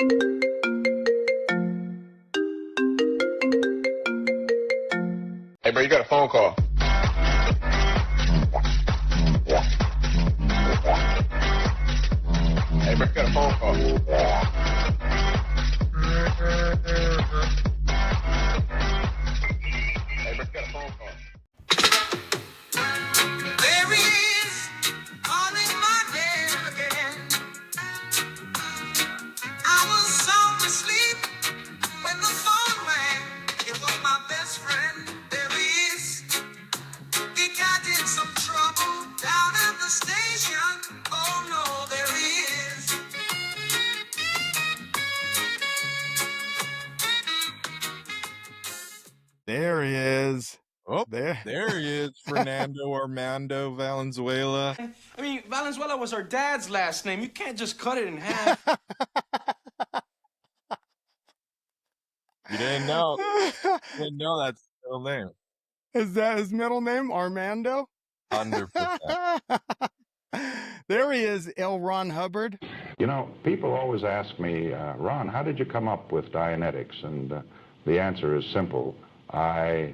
Hey, bro, you got a phone call. Hey, bro, you got a phone call. Hey, bro, you got a phone call. There he is, calling my name again. I was sound asleep when the phone rang. It was my best friend. There he is. He got in some trouble down at the station. Oh no, there he is. There he is. Oh, There. there he is, Fernando Armando Valenzuela. I mean, Valenzuela was our dad's last name. You can't just cut it in half. You didn't know. You didn't know that's his middle name. Is that his middle name, Armando? 100%. There he is, L. Ron Hubbard. You know, people always ask me, Ron, how did you come up with Dianetics? And the answer is simple. I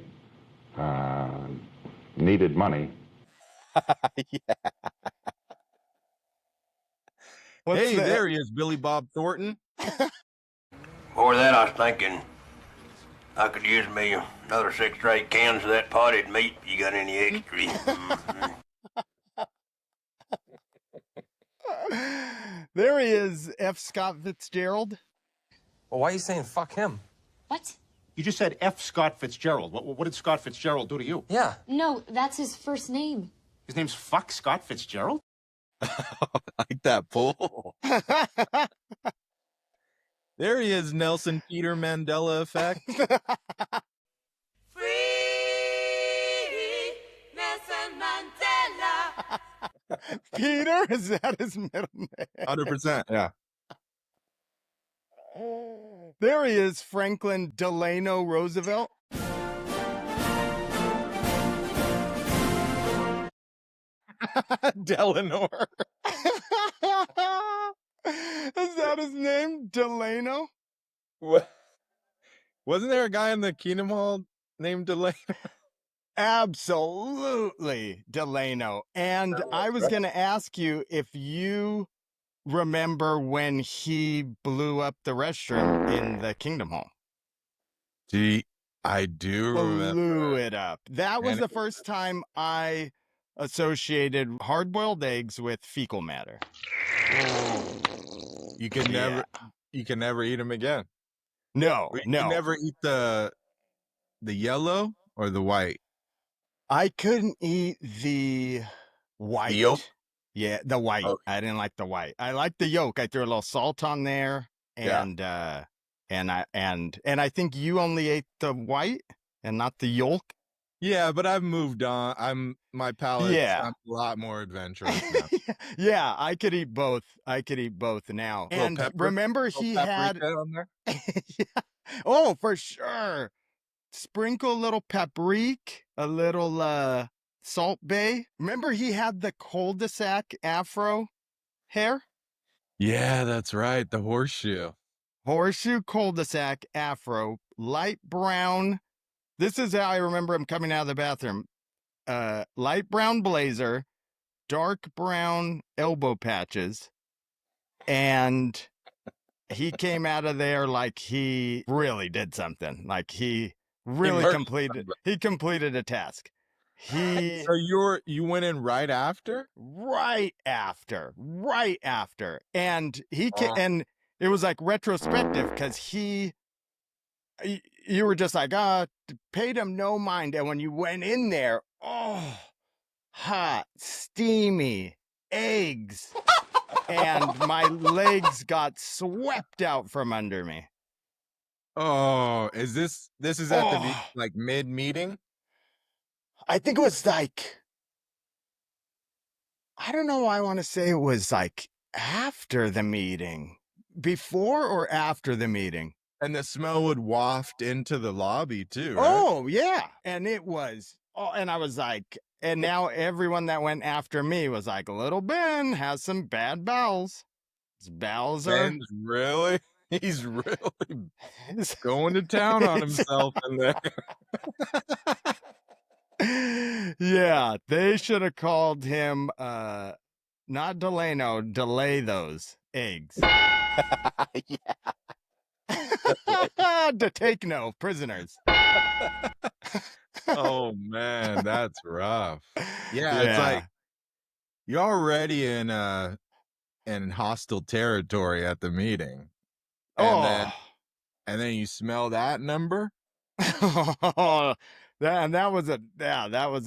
needed money. Yeah. Hey, there he is, Billy Bob Thornton. Before that, I was thinking I could use me another 6 or 8 cans of that potted meat. You got any extras? There he is, F. Scott Fitzgerald. Well, why are you saying fuck him? What? You just said F. Scott Fitzgerald. What did Scott Fitzgerald do to you? Yeah. No, that's his first name. His name's Fuck Scott Fitzgerald? Like that bull. There he is, Nelson Peter Mandela effect. Free Nelson Mandela. Peter? Is that his middle name? 100%, yeah. There he is, Franklin Delano Roosevelt. Delano. Is that his name? Delano? What? Wasn't there a guy in the Kingdom Hall named Delano? Absolutely, Delano. And I was going to ask you if you remember when he blew up the restroom in the Kingdom Hall. Gee, I do remember. Blew it up. That was the first time I associated hard-boiled eggs with fecal matter. You can never eat them again. No. You never eat the yellow or the white. I couldn't eat the white. The yolk? Yeah, the white. Okay. I didn't like the white. I liked the yolk. I threw a little salt on there, and I think you only ate the white and not the yolk. Yeah, but I've moved on. My palate. I'm a lot more adventurous now. Yeah, I could eat both. Now. And remember, he had on there. Yeah. Oh, for sure. Sprinkle a little paprika, a little Salt Bay. Remember, he had the cul-de-sac afro hair? Yeah, that's right. The horseshoe Cul-de-sac afro, light brown. This is how I remember him coming out of the bathroom. Light brown blazer, dark brown elbow patches, and he came out of there like he really did something. Like he really completed a task. So you went in right after? Right after. And and it was like retrospective because you were just like, paid him no mind. And when you went in there, hot, steamy, eggs. And my legs got swept out from under me. Oh, is this is at the mid meeting? I think it was like, I don't know why I want to say it was like after the meeting, before or after the meeting. And the smell would waft into the lobby too, right? Oh, yeah. And it was, and I was like, and now everyone that went after me was like, little Ben has some bad bowels. His bowels are... Ben's really? He's really going to town on himself in there. Yeah, they should have called him not Delano, delay those eggs. To take no prisoners. Oh man, that's rough. Yeah, it's like you're already in hostile territory at the meeting. And then you smell that number? that was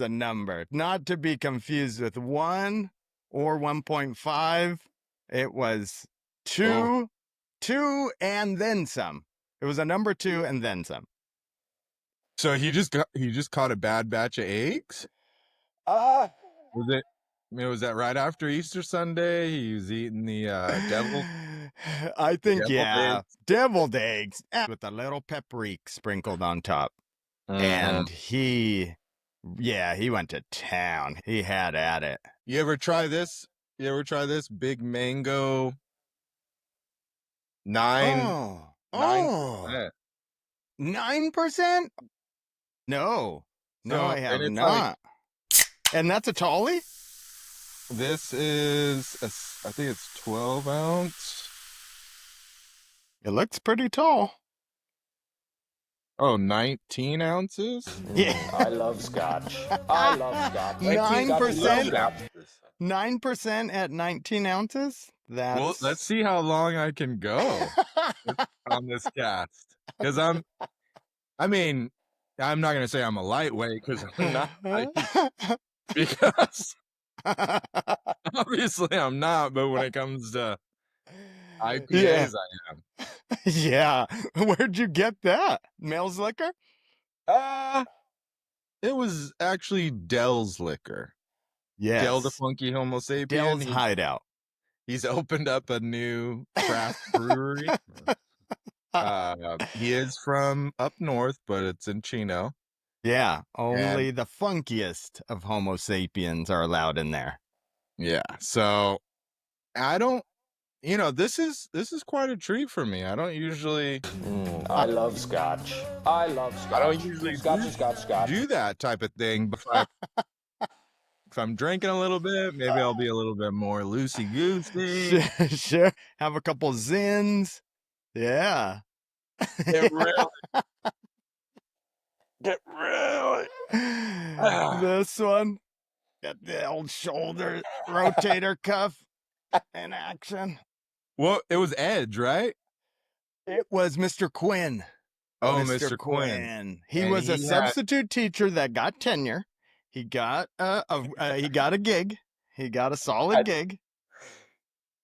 a number. Not to be confused with 1 or 1.5. It was 2, 2 and then some. It was a number 2 and then some. So he just caught a bad batch of eggs? Was that right after Easter Sunday? He was eating the devil. I think deviled deviled eggs with a little paprika sprinkled on top. And he went to town. He had at it. You ever try this? Big mango 9? 9%? No, I have not. And that's a tally? This is, I think it's 12 ounce. It looks pretty tall. Oh, 19 ounces? Yeah. I love scotch. I love scotch. 9%? 9% at 19 ounces? Well, let's see how long I can go on this cast. Because I'm not going to say I'm a lightweight because I'm not. Because obviously I'm not, but when it comes to IPAs, I am. Yeah. Where'd you get that? Mel's Liquor? It was actually Dell's Liquor. Yes. Del the Funky Homo Sapien. Dell's Hideout. He's opened up a new craft brewery. He is from up north, but it's in Chino. Yeah, only the funkiest of Homo sapiens are allowed in there. Yeah, so I don't. This is quite a treat for me. I don't usually. I love scotch. I love scotch. I don't usually scotch. do that type of thing. But if I'm drinking a little bit, maybe I'll be a little bit more loosey goosey. Sure. Have a couple zins. Yeah. Get really. This one. Got the old shoulder rotator cuff in action. Well, it was Edge, right? It was Mr. Quinn. Oh, Mr. Quinn. He was a substitute teacher that got tenure. He got he got a gig. He got a solid gig.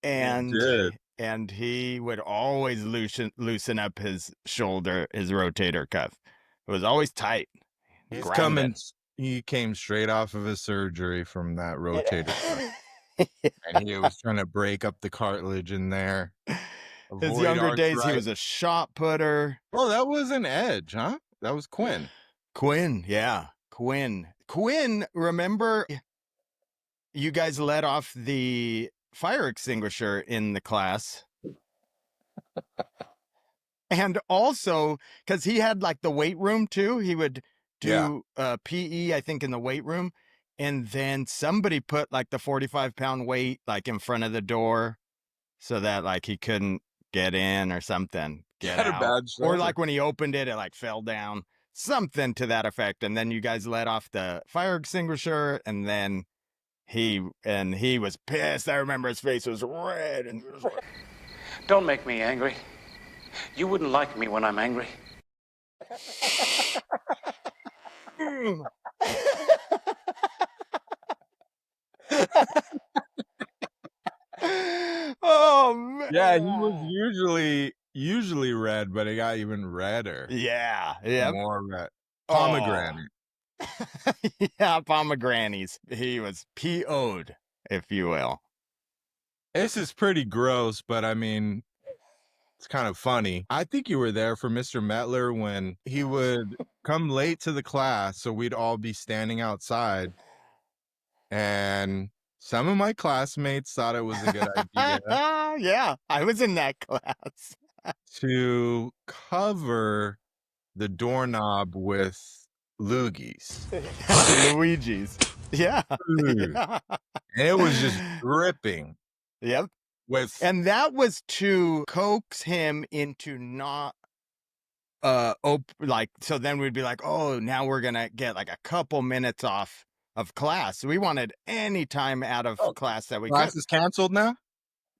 And he would always loosen up his shoulder, his rotator cuff. It was always tight. He came straight off of his surgery from that rotator cuff. And he was trying to break up the cartilage in there. His younger days, he was a shot putter. Oh, that wasn't Edge, huh? That was Quinn. Quinn, yeah. Quinn, remember you guys let off the fire extinguisher in the class? And also, because he had like the weight room too, he would do PE, I think, in the weight room. And then somebody put like the 45-pound weight like in front of the door so that like he couldn't get in or something. Get out. Or like when he opened it, it like fell down. Something to that effect. And then you guys let off the fire extinguisher, and then he was pissed. I remember his face was red. And Don't make me angry. You wouldn't like me when I'm angry. Oh man. Yeah, he was usually red, but it got even redder. Yeah. More red. Pomegranate. Yeah, pomegranates. He was PO'd, if you will. This is pretty gross, but I mean, it's kind of funny. I think you were there for Mr. Metler when he would come late to the class, so we'd all be standing outside. And some of my classmates thought it was a good idea. Yeah, I was in that class. to cover the doorknob with loogies. Luigi's. Yeah. Dude. Yeah. And it was just dripping Yep. with And that was to coax him into not like, so then we'd be like, oh, now we're gonna get like a couple minutes off of class. We wanted any time out of class that we could. class is canceled now.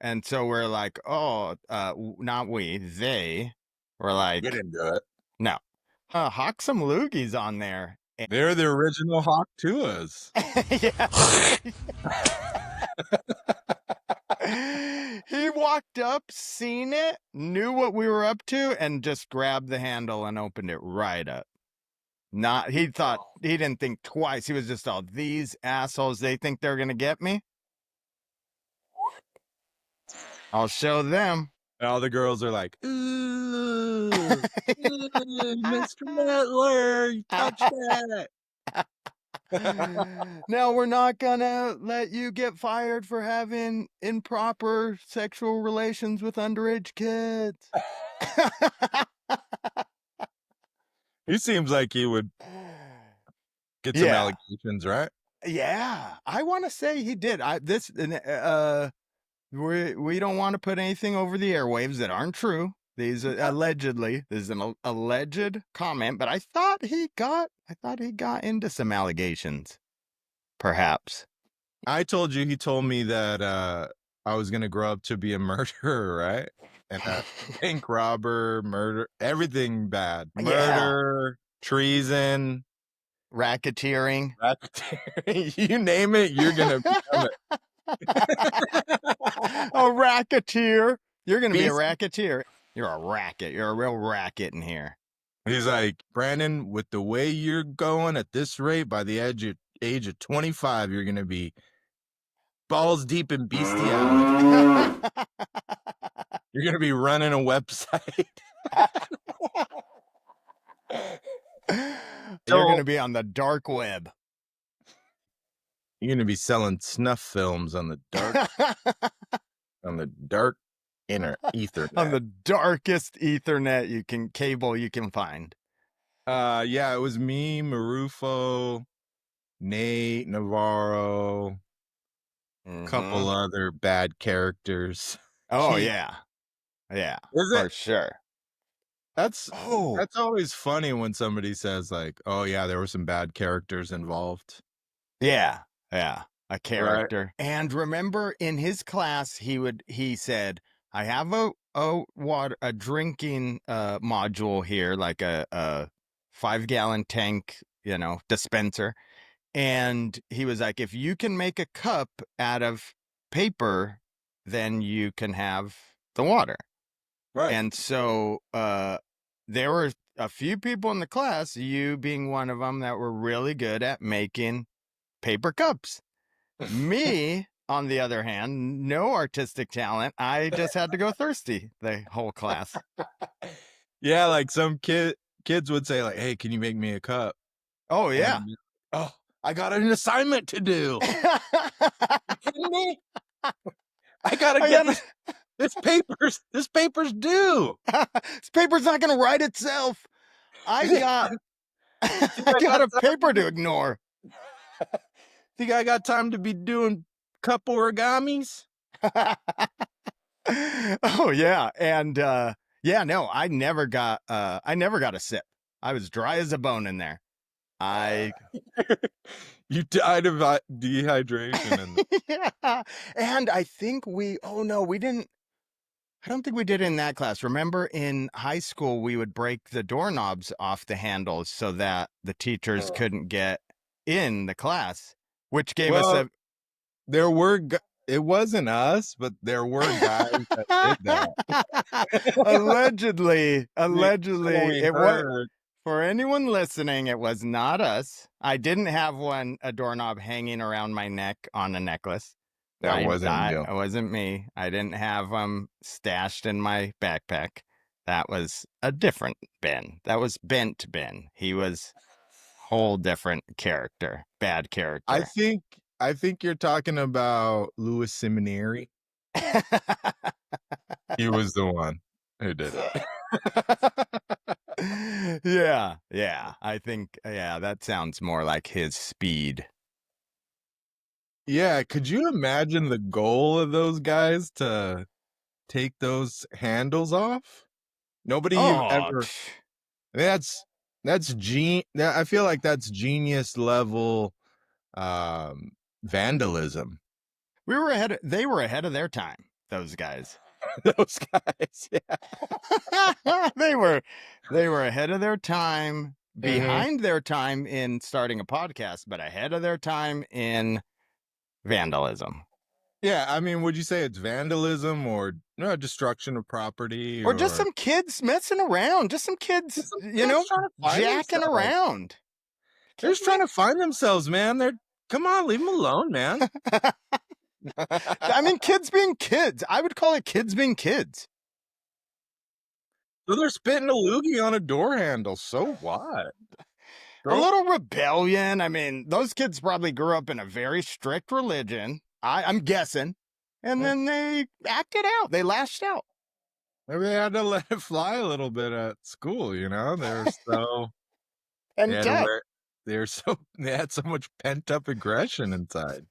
And so we're like, oh, not we, they were like, You didn't do it. no, hawk some loogies on there. They're the original Hawk Tuas. He walked up, seen it, knew what we were up to, and just grabbed the handle and opened it right up. He didn't think twice. He was just all, these assholes, they think they're going to get me. I'll show them. And all the girls are like, ooh, Mr. Mettler, you touched that. Now we're not gonna let you get fired for having improper sexual relations with underage kids. He seems like he would get some allegations, right? Yeah, I want to say he did. We don't want to put anything over the airwaves that aren't true. These allegedly, this is an alleged comment, but I thought he got into some allegations, perhaps. I told you, he told me that I was gonna grow up to be a murderer, right? And bank robber, murder, everything bad, murder, treason, racketeering, you name it, you're gonna become it. A racketeer. You're gonna be a racketeer. You're a racket. You're a real racket in here. He's like, Brandon, with the way you're going at this rate, by the age of 25, you're going to be balls deep in bestiality. You're going to be running a website. You're going to be on the dark web. You're going to be selling snuff films on the dark inner Ethernet. On the darkest Ethernet you can find. Yeah, it was me, Marufo, Nate, Navarro, a couple other bad characters. Oh yeah. Yeah. For sure. That's always funny when somebody says like, oh yeah, there were some bad characters involved. Yeah. Yeah. A character. Right. And remember in his class he said, I have a drinking module here, like a 5-gallon tank, dispenser. And he was like, if you can make a cup out of paper, then you can have the water. Right. And so there were a few people in the class, you being one of them, that were really good at making paper cups. Me, on the other hand, no artistic talent. I just had to go thirsty the whole class. Yeah, like some kids would say like, hey, can you make me a cup? Oh, yeah. And, oh, I got an assignment to do. You kidding me? I gotta get this paper's due. This paper's not gonna write itself. I got a paper to ignore. Think I got time to be doing cup origamis? Oh yeah. And no, I never got a sip. I was dry as a bone in there. You died of dehydration. Yeah. And I think I don't think we did it in that class. Remember in high school, we would break the doorknobs off the handles so that the teachers couldn't get in the class, which gave us it wasn't us, but there were guys that did that. Allegedly, it was. For anyone listening, it was not us. I didn't have a doorknob hanging around my neck on a necklace. That wasn't you. It wasn't me. I didn't have them stashed in my backpack. That was a different Ben. That was Bent Ben. He was whole different character, bad character. I think you're talking about Louis Seminary. He was the one. who did it. Yeah. I think, that sounds more like his speed. Yeah, could you imagine the goal of those guys to take those handles off? Nobody Oh, ever. That's I feel like that's genius level vandalism. they were ahead of their time, those guys. Those guys, yeah. they were ahead of their time, behind their time in starting a podcast, but ahead of their time in vandalism. Yeah, I mean, would you say it's vandalism or destruction of property Or just some kids messing around, just some kids, jacking around. They're just trying to find themselves, man. Come on, leave them alone, man. I mean, kids being kids. I would call it kids being kids. So they're spitting a loogie on a door handle. So what? A little rebellion. I mean, those kids probably grew up in a very strict religion. I'm guessing. And then they acted out. They lashed out. Maybe they had to let it fly a little bit at school, They're so they had so much pent up aggression inside.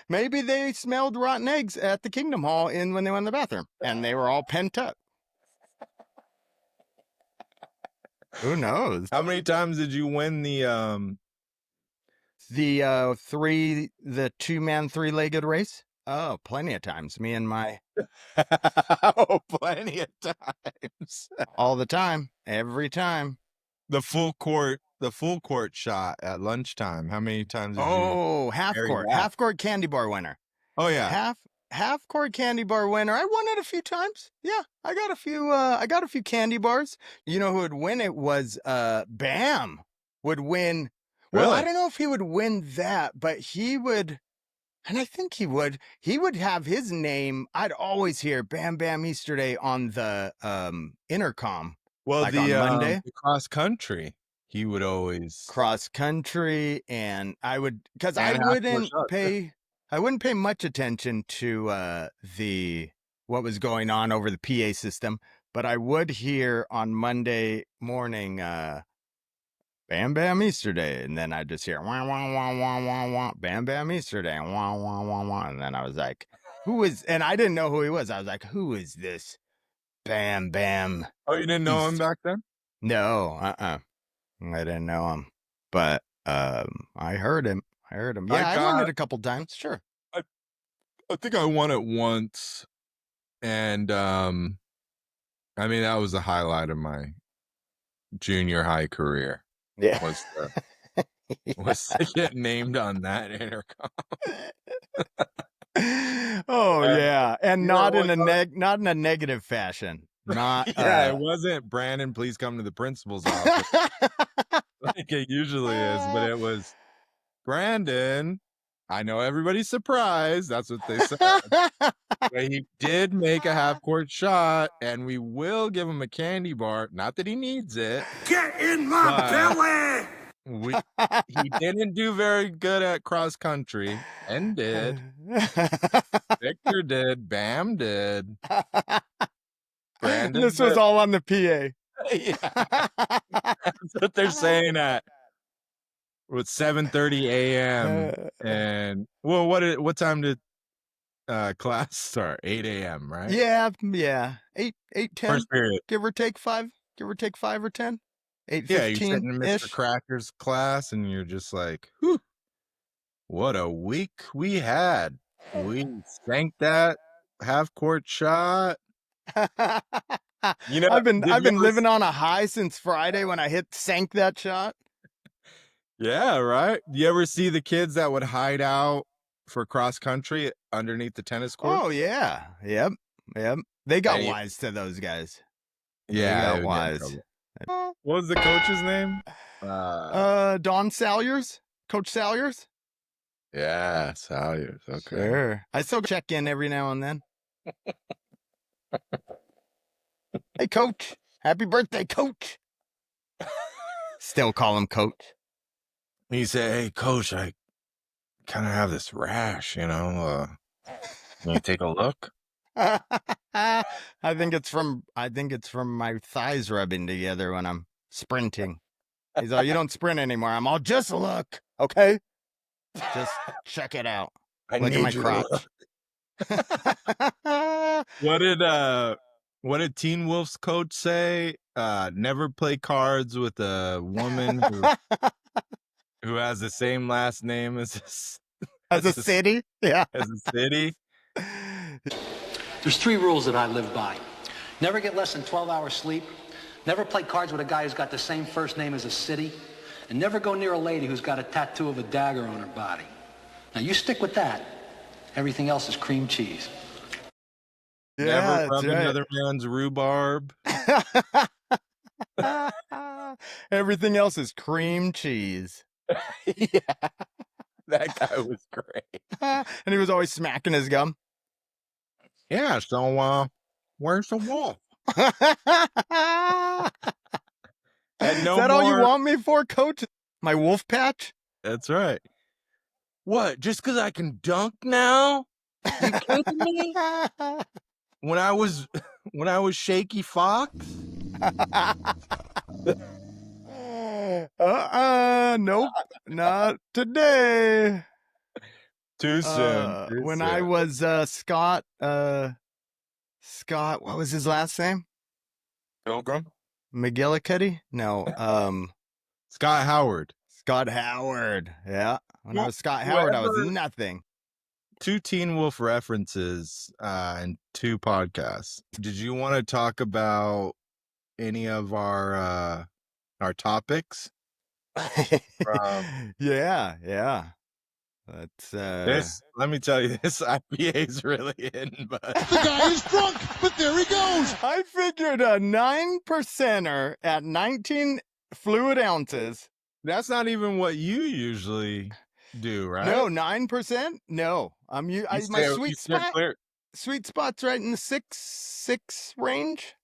Maybe they smelled rotten eggs at the Kingdom Hall when they went in the bathroom, and they were all pent up. Who knows? How many times did you win the 2-man 3-legged race? Oh, plenty of times. Me and my plenty of times. All the time, every time. The full court shot at lunchtime. How many times did you half court candy bar winner. Oh yeah. Half court candy bar winner. I won it a few times. Yeah, I got a few candy bars. You know who would win it was Bam would win. Well, Really? I don't know if he would win that, but he would, and I think he would have his name. I'd always hear Bam Bam Easter Day on the intercom. Well, like on Monday, the cross country, he would always cross country, and I would, because I wouldn't pay much attention to what was going on over the PA system, but I would hear on Monday morning, Bam Bam Easter Day, and then I'd just hear wah wah wah wah wah wah, Bam Bam Easter Day, wah wah wah wah, and then I was like, who is? And I didn't know who he was. I was like, who is this Bam Bam? Oh, you didn't know him back then? No, I didn't know him, but I heard him. Yeah, I won it a couple times. Sure. I think I won it once, and I mean that was the highlight of my junior high career. Yeah, was to get named on that intercom. Yeah, and not in a negative fashion. Not it wasn't Brandon, please come to the principal's office like it usually is, but it was Brandon. I know everybody's surprised. That's what they said. But he did make a half-court shot, and we will give him a candy bar. Not that he needs it. Get in my belly! He didn't do very good at cross country, and did. Victor did. Bam did. Brandon this was all on the PA. Yeah. That's what they're saying at 7:30 a.m. And well, what time did class start? 8 a.m. right? Yeah. 8, 10. First period. Give or take 5 or 10. 8:15. Yeah, you're sitting in Mr. Cracker's class, and you're just like, whew, what a week we had. We sank that half-court shot. I've been living on a high since Friday when I sank that shot. Yeah, right. You ever see the kids that would hide out for cross country underneath the tennis court? Oh yeah, yep. They got wise to those guys. Yeah, they got wise. What was the coach's name? Don Salyers, Coach Salyers. Yeah, Salyers. Okay. Sure. I still check in every now and then. Hey, Coach. Happy birthday, Coach. Still call him Coach. He said, hey, Coach, I kind of have this rash, Can you take a look? I think it's from my thighs rubbing together when I'm sprinting. He's all, you don't sprint anymore. I'm all, just look, okay? Just check it out. I Look at need my you to crotch. What did Teen Wolf's coach say? Never play cards with a woman who has the same last name as As a city? Yeah. as a city. There's 3 rules that I live by. Never get less than 12 hours sleep. Never play cards with a guy who's got the same first name as a city. And never go near a lady who's got a tattoo of a dagger on her body. Now, you stick with that. Everything else is cream cheese. Yeah, Never rub that's right. another man's rhubarb. Everything else is cream cheese. Yeah, that guy was great. And he was always smacking his gum. Yeah, so where's the wolf? And Is no that all you more- want me for, coach? My wolf patch? That's right. What? Just because I can dunk now? You kidding me? When I was Shaky Fox? Nope, not today. Too soon. Too When soon. I was Scott, what was his last name? Pilgrim? McGillicuddy? No, Scott Howard. Scott Howard. Yeah. When I was Scott Howard, I was nothing. 2 Teen Wolf references and 2 podcasts. Did you want to talk about any of our topics? Yeah. That's This, let me tell you, this IPA is really in, but The guy is drunk, but there he goes. I figured a 9%er at 19 fluid ounces. that's not even what you usually do, right? No, 9%? No. My You steer clear. sweet spot's right in the 6 range.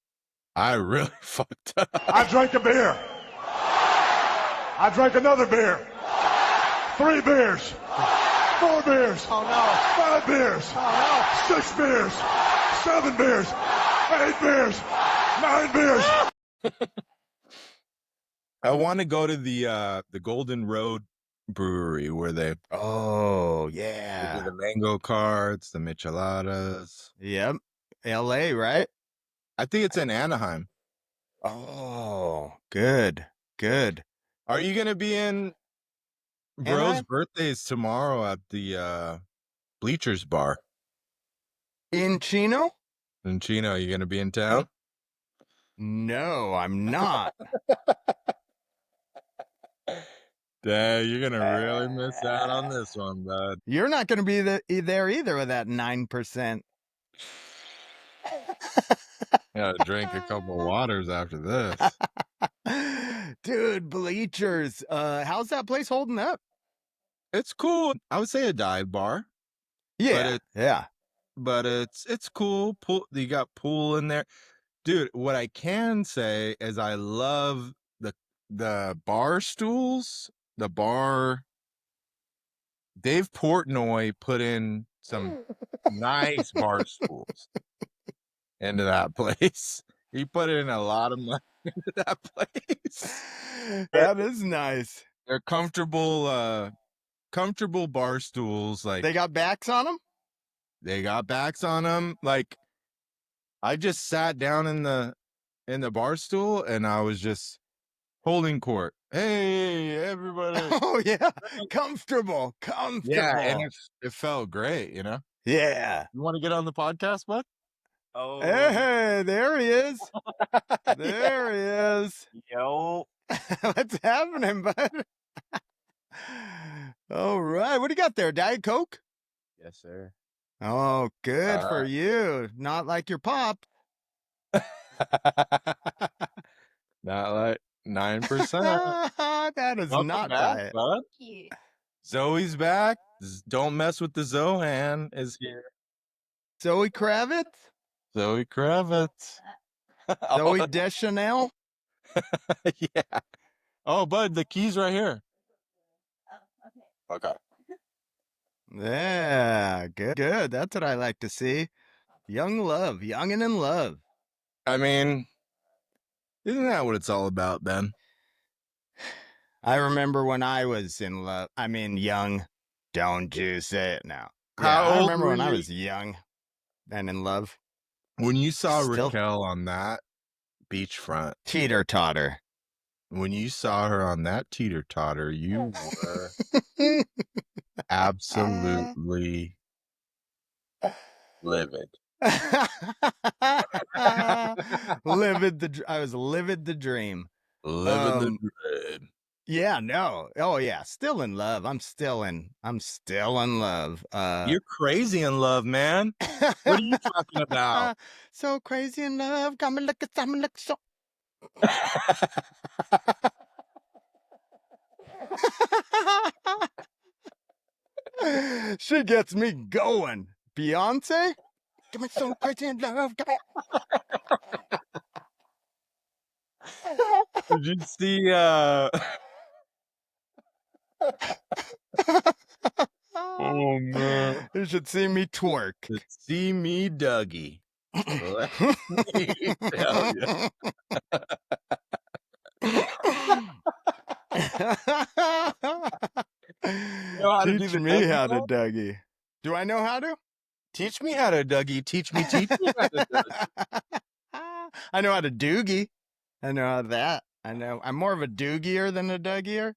I really fucked up. I drank a beer. I drank another beer. 3 beers. 4 beers. Oh no. 5 beers. Oh 6 beers. 7 beers. 8 beers. 9 beers. I want to go to the Golden Road Brewery where they Oh, do yeah. the mango carts, the micheladas. Yep. LA, right? I think it's in Anaheim. Oh, good. Are you gonna be in? Bro's Anaheim? birthday is tomorrow at the Bleachers Bar In Chino? in Chino. You gonna be in town? No, I'm not. Dang, you're gonna really miss out on this one, bud. You're not going to be there either with that 9%. Gotta drink a couple of waters after this. Dude, Bleachers. How's that place holding up? It's cool. I would say a dive bar, Yeah. Yeah. but it's cool. You got pool in there, dude. What I can say is I love the bar stools. The bar. Dave Portnoy put in some nice bar stools into that place. He put in a lot of money into that place. That is nice. They're comfortable bar stools. Like They got backs on them? they got backs on them. Like I just sat down in the bar stool and I was just holding court. Hey, everybody. Oh, yeah. Comfortable. Yeah, and it felt great, you know? Yeah. You want to get on the podcast, bud? Oh. Hey, there he is. There he is. Yo. What's happening, bud? All right. What do you got there? Diet Coke? Yes, sir. Oh, good for you. Not like your pop. Not like 9%. That is Welcome not back, diet. bud. Zoe's back. Don't mess with the Zohan is here. Zoe Kravitz? Zoe Kravitz. Zoe Deschanel? Yeah. Oh, bud, the key's right here. Okay. Yeah, good. That's what I like to see. Young love, young and in love. I mean, isn't that what it's all about, Ben? I remember when I was in love. I mean, young. Don't you say it now. Yeah, How I old remember were when I you was young and in love. when you saw Still Raquel on that beachfront? teeter-totter. When you saw her on that teeter-totter, you were absolutely livid. I was livid the dream. Living the dread. Yeah, no. Oh yeah, still in love. I'm still in love. You're crazy in love, man. What are you talking about? So crazy in love. Come and look at something look so. She gets me going. Beyonce? Give me so crazy in love. Come Did you see oh man. You should see me twerk. See me, Dougie. Let me tell you. Teach me how to Dougie. Do I know how to? Teach me how to Dougie. Teach me how to Dougie. I know how to Doogie. I know how that. I know. I'm more of a Doogier than a Dougier.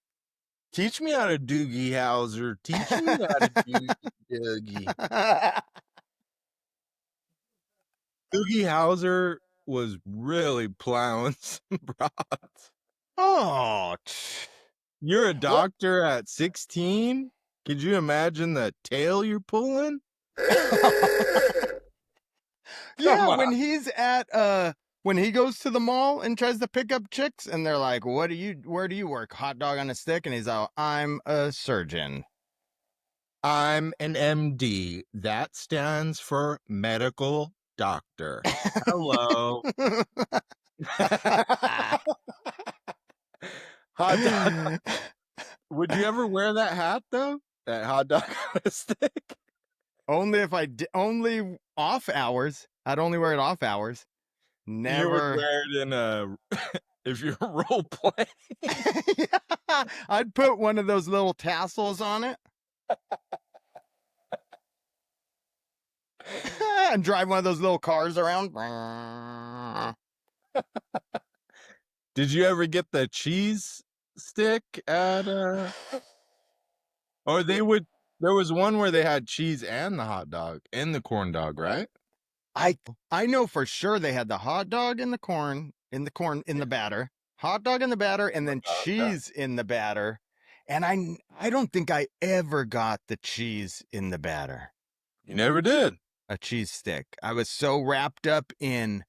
Teach me how to Doogie Howser. Teach me how to Doogie. Doogie Howser was really plowing some broads. Oh, you're a doctor at 16? Could you imagine the tail you're pulling? Yeah, when he's at when he goes to the mall and tries to pick up chicks and they're like, where do you work? Hot dog on a stick? And he's like, I'm a surgeon. I'm an MD. That stands for medical doctor. Hello. Hot dog. Would you ever wear that hat though? That hot dog on a stick? Only only off hours. I'd only wear it off hours. Never. You would wear it in a if you're role playing. Yeah, I'd put one of those little tassels on it. And drive one of those little cars around. Did you ever get the cheese stick at or there was one where they had cheese and the hot dog and the corn dog, right? I know for sure they had the hot dog in the batter, hot dog in the batter, and then cheese in the batter. And I don't think I ever got the cheese in the batter. You never did. A cheese stick. I was so wrapped up in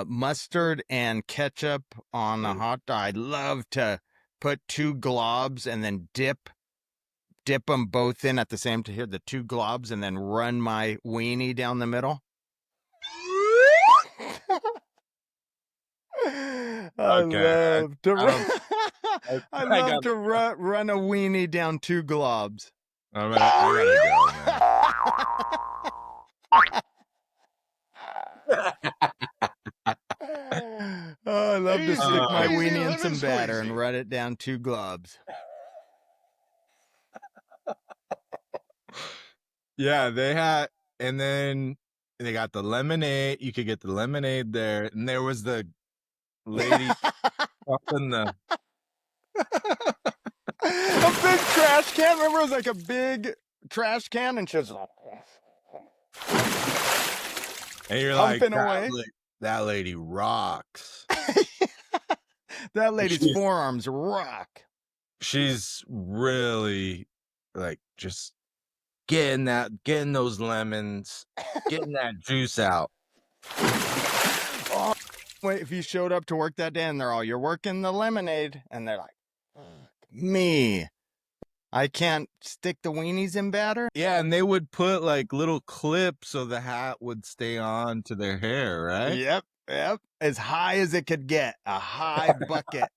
mustard and ketchup on a hot dog. I'd love to put 2 globs and then dip them both in at the same time. Here, the 2 globs, and then run my weenie down the middle. I love to run a weenie down 2 globs. I gotta go, man. Oh, I love to stick my weenie in some batter and run it down 2 globs. Yeah, they had, and then they got the lemonade. You could get the lemonade there, and there was the lady up in the a big trash can. Remember, it was like a big trash can, and she was like, and you're like, away. That lady rocks. That lady's forearms rock. She's really like just getting those lemons, getting that juice out. Oh, wait, if you showed up to work that day and they're all, you're working the lemonade, and they're like, me, I can't stick the weenies in batter. Yeah, and they would put like little clips so the hat would stay on to their hair, right? Yep. As high as it could get, a high bucket,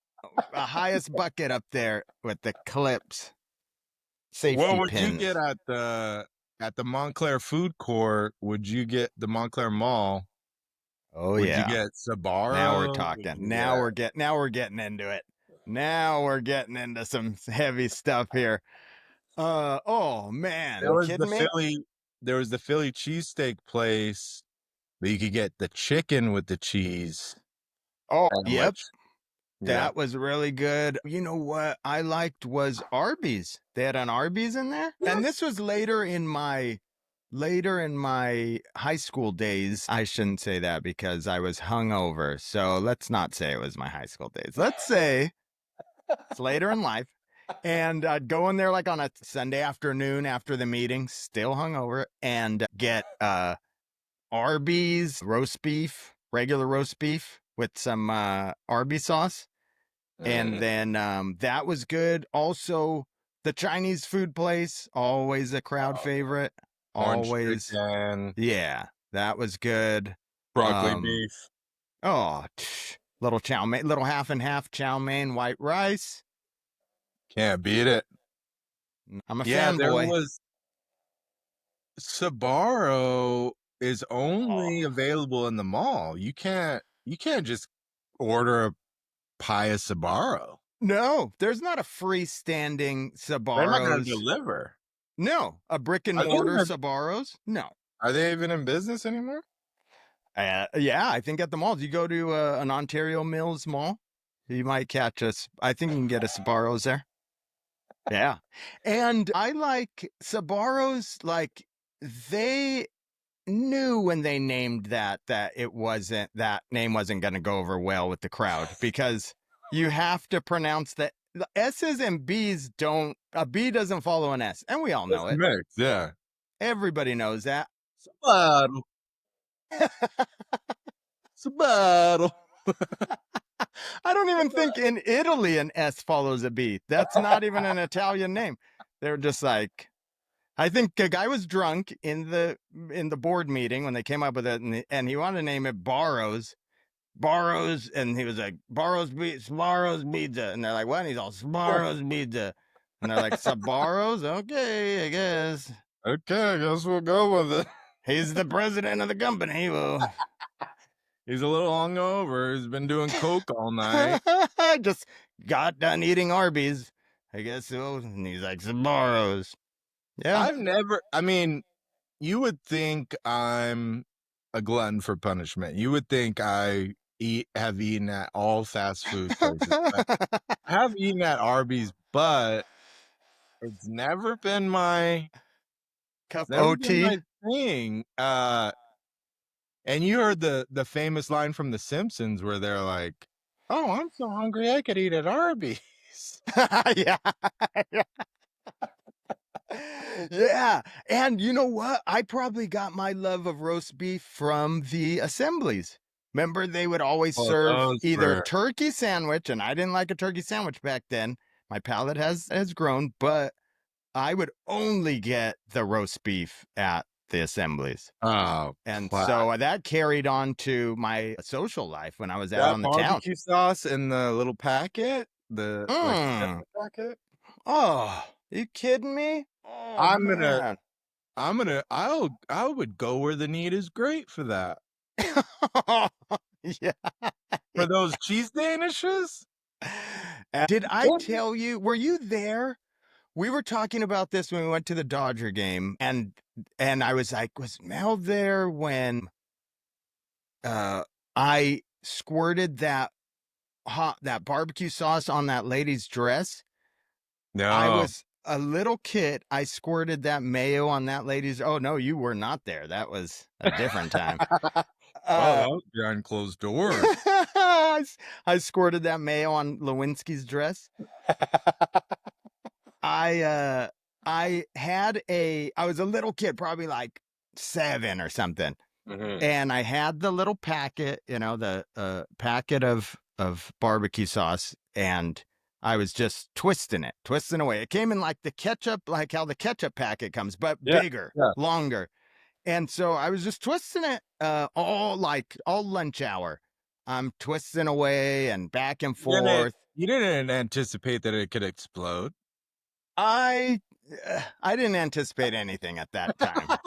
the highest bucket up there with the clips. Safety what would pins. you get at the at the Montclair food court, would you get the Montclair Mall? Oh Would yeah. you get Sabaro? Now we're talking. Now we're getting into it. Now we're getting into some heavy stuff here. Oh man, There you was kidding me? There was the Philly cheesesteak place that you could get the chicken with the cheese. Oh, sandwich. yep. Yeah. That was really good. You know what I liked was Arby's. They had an Arby's in there. And this was later in my high school days. I shouldn't say that because I was hungover. So let's not say it was my high school days. Let's say it's later in life. And I'd go in there like on a Sunday afternoon after the meeting, still hungover, and get Arby's roast beef, regular roast beef with some Arby's sauce. And then that was good. Also, the Chinese food place, always a crowd favorite. Orange Always. chicken, Yeah, that was good. broccoli beef. Oh, little chow mein, little half and half chow mein, white rice. Can't beat it. I'm a Yeah, there fanboy. was Sabaro is only available in the mall. You can't just order a pie of Sabaro. No, there's not a freestanding They're not going Sabaros. to deliver. No, a brick and Are they mortar even- Sabaros. No. Are they even in business anymore? Yeah, I think at the malls. You go to an Ontario Mills mall, you might catch us. I think you can get a Sabaros there. Yeah. And I like Sabaros, like they knew when they named that that name wasn't going to go over well with the crowd because you have to pronounce the S's and B's don't, a B doesn't follow an S. And we all know it. Mixed, yeah. Everybody knows that. Sabaro. Sabaro. I don't even think in Italy an S follows a B. That's not even an Italian name. They're just like, I think a guy was drunk in the board meeting when they came up with it, and he wanted to name it Barrows, and he was like Sbarro's pizza, and they're like, what? And he's all Sbarro's pizza, and they're like Sabaros, okay, I guess. Okay, I guess we'll go with it. He's the president of the company. Well, he's a little hungover. He's been doing coke all night. Just got done eating Arby's, I guess so. And he's like Sabaros. Yeah. I mean, you would think I'm a glutton for punishment. You would think I have eaten at all fast food places. I have eaten at Arby's, but it's never been my cup OT thing. And you heard the famous line from The Simpsons where they're like, "Oh, I'm so hungry I could eat at Arby's." Yeah. Yeah. And you know what? I probably got my love of roast beef from the assemblies. Remember, they would always serve either a turkey sandwich, and I didn't like a turkey sandwich back then. My palate has grown, but I would only get the roast beef at the assemblies. Oh, and so that carried on to my social life when I was out on the town. Barbecue sauce in the little packet, the packet. Oh, you kidding me? Oh, I would go where the need is great for that. Yeah. For those cheese danishes? Did I tell you, were you there? We were talking about this when we went to the Dodger game, and I was like, was Mel there when I squirted that barbecue sauce on that lady's dress? No. I was a little kid. I squirted that mayo on that lady's. Oh no, you were not there. That was a different time. That was behind closed doors. I squirted that mayo on Lewinsky's dress. I was a little kid, probably like 7 or something. Mm-hmm. And I had the little packet, the packet of barbecue sauce, and I was just twisting away. It came in like the ketchup, like how the ketchup packet comes, but bigger, longer. And so I was just twisting it all lunch hour. I'm twisting away and back and forth. You didn't anticipate that it could explode. I I didn't anticipate anything at that time.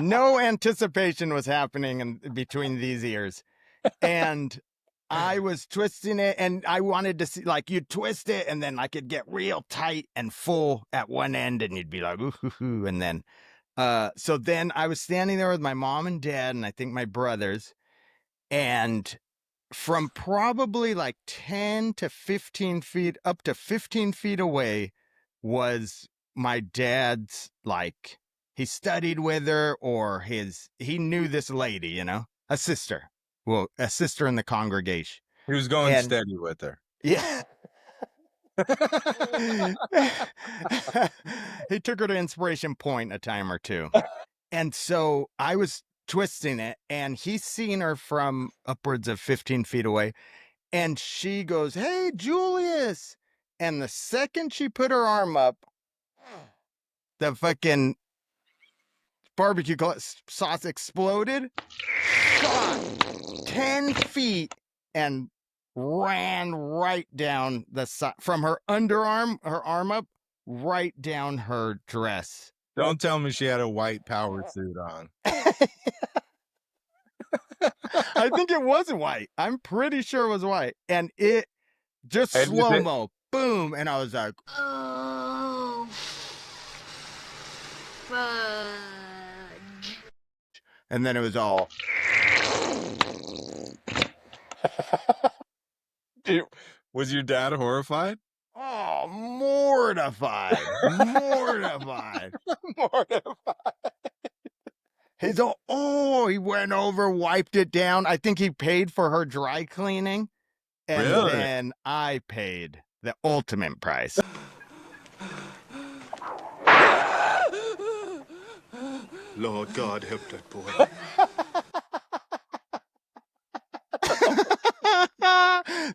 No anticipation was happening between these ears. And I was twisting it, and I wanted to see, like, you'd twist it, and then like it'd get real tight and full at one end, and you'd be like, ooh, hoo, hoo. And then, so then I was standing there with my mom and dad, and I think my brothers, and from probably like 10 to 15 feet, up to 15 feet away, was my dad's, like, he studied with her, or he knew this lady, you know, a sister. Well, a sister in the congregation. He was going And- steady with her. Yeah. He took her to Inspiration Point a time or two. And so I was twisting it, and he's seen her from upwards of 15 feet away. And she goes, "Hey, Julius." And the second she put her arm up, the fucking barbecue sauce exploded, shot 10 feet, and ran right down the side from her underarm, her arm up, right down her dress. Don't tell me she had a white power suit on. I think it was white. I'm pretty sure it was white. And it just And slow-mo, boom. And I was like, Oh, fudge. and then it was all. Was your dad horrified? Oh, mortified. Mortified. Mortified. He's all, oh, he went over, wiped it down. I think he paid for her dry cleaning. And Really? then I paid the ultimate price. Lord God, help that boy.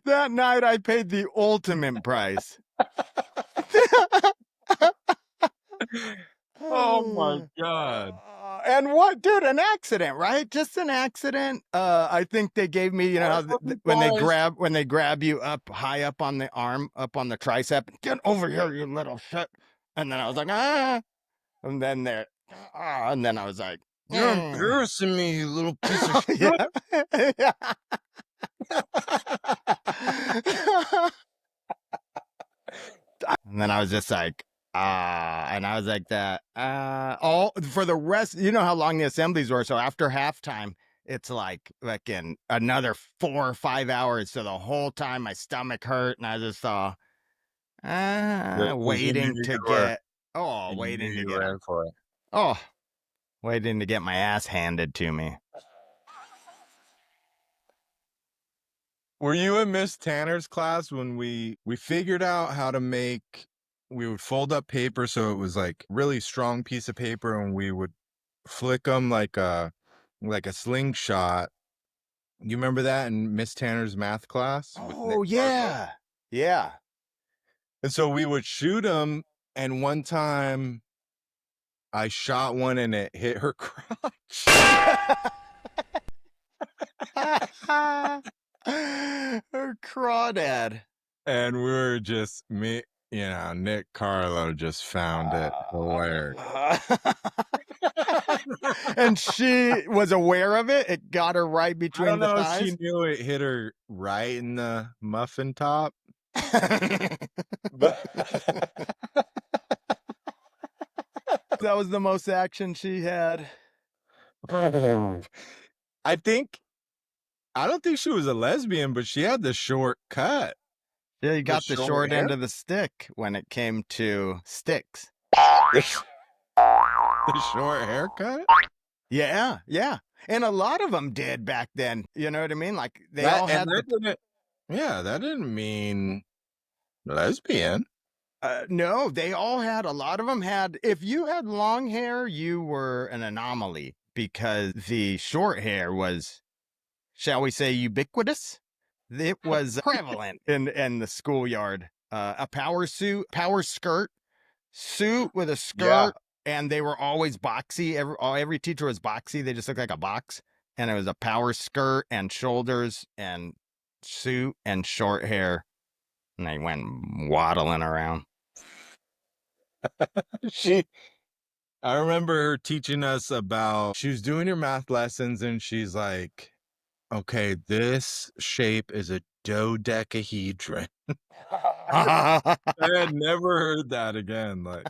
That night I paid the ultimate price. Oh my God. And what, dude, an accident, right? Just an accident. I think they gave me, you know, how when they grab you up high up on the arm, up on the tricep, get over here, you little shit. And then I was like, ah. And then and then I was like, You're embarrassing me, you little piece of shit. yeah. And then I was just like, and I was like that, all for the rest, you know how long the assemblies were. So after halftime, it's like fucking another 4 or 5 hours. So the whole time my stomach hurt, and I just saw, waiting to get, waiting to get, for it. waiting to get my ass handed to me. Were you in Miss Tanner's class when we figured out how to make, we would fold up paper so it was like really strong piece of paper, and we would flick them like a slingshot. You remember that in Miss Tanner's math class? Oh, yeah. Yeah. And so we would shoot them, and one time I shot one and it hit her crotch. Her crawdad. And we were just, Nick Carlo just found it hilarious. And she was aware of it. It got her right between I don't know the if thighs. she knew it hit her right in the muffin top. That was the most action she had. I don't think she was a lesbian, but she had the short cut. Yeah, you got the short hair? end of the stick when it came to sticks. The short haircut? Yeah, yeah. And a lot of them did back then. You know what I mean? Like they That- all and had that didn't mean lesbian. no, they all had, a lot of them had, if you had long hair, you were an anomaly because the short hair was, shall we say, ubiquitous? It was prevalent in the schoolyard. A power skirt with a skirt, Yeah. and they were always boxy. Every teacher was boxy. They just looked like a box. And it was a power skirt and shoulders and suit and short hair. And they went waddling around. I remember her teaching us about, she was doing her math lessons and she's like, okay, this shape is a dodecahedron. I had never heard that again. Like,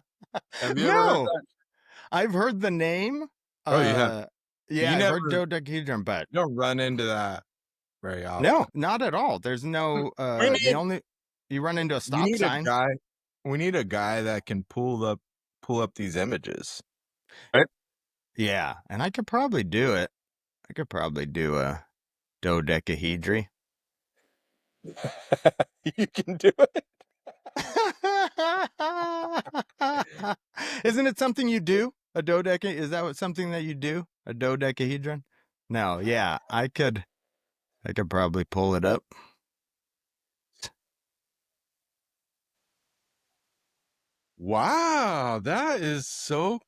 have you ever heard No, that? I've heard the name. Oh, you have. Yeah, You I've heard never, dodecahedron, but you don't run into that very often. no, not at all. There's no, you run into a we stop need a sign. guy. We need a guy that can pull up these images. Right? Yeah, and I could probably do it. I could probably do a dodecahedron. You can do it. Isn't it something you do? A is that something that you do? A dodecahedron? No, yeah, I could probably pull it up. Wow, that is so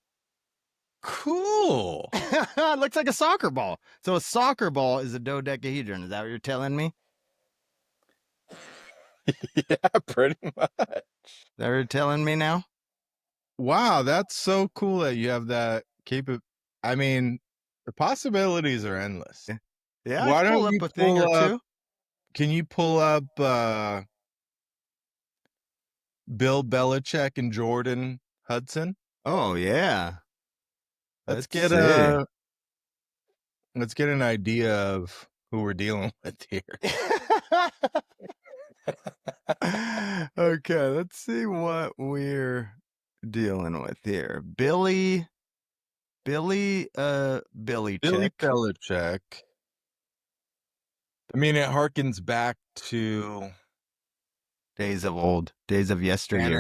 cool. It looks like a soccer ball. So a soccer ball is a dodecahedron. Is that what you're telling me? Yeah, pretty much. Is that what you're telling me now? Wow, that's so cool that you have that I mean, the possibilities are endless. Yeah, Why I can pull don't up you a thing pull or up? two. Can you pull up Bill Belichick and Jordan Hudson? Oh yeah. Let's see. Let's get an idea of who we're dealing with here. Okay, let's see what we're dealing with here. Billy Billy Belichick. Belichick. I mean, it harkens back to Days of old, days of yesteryear.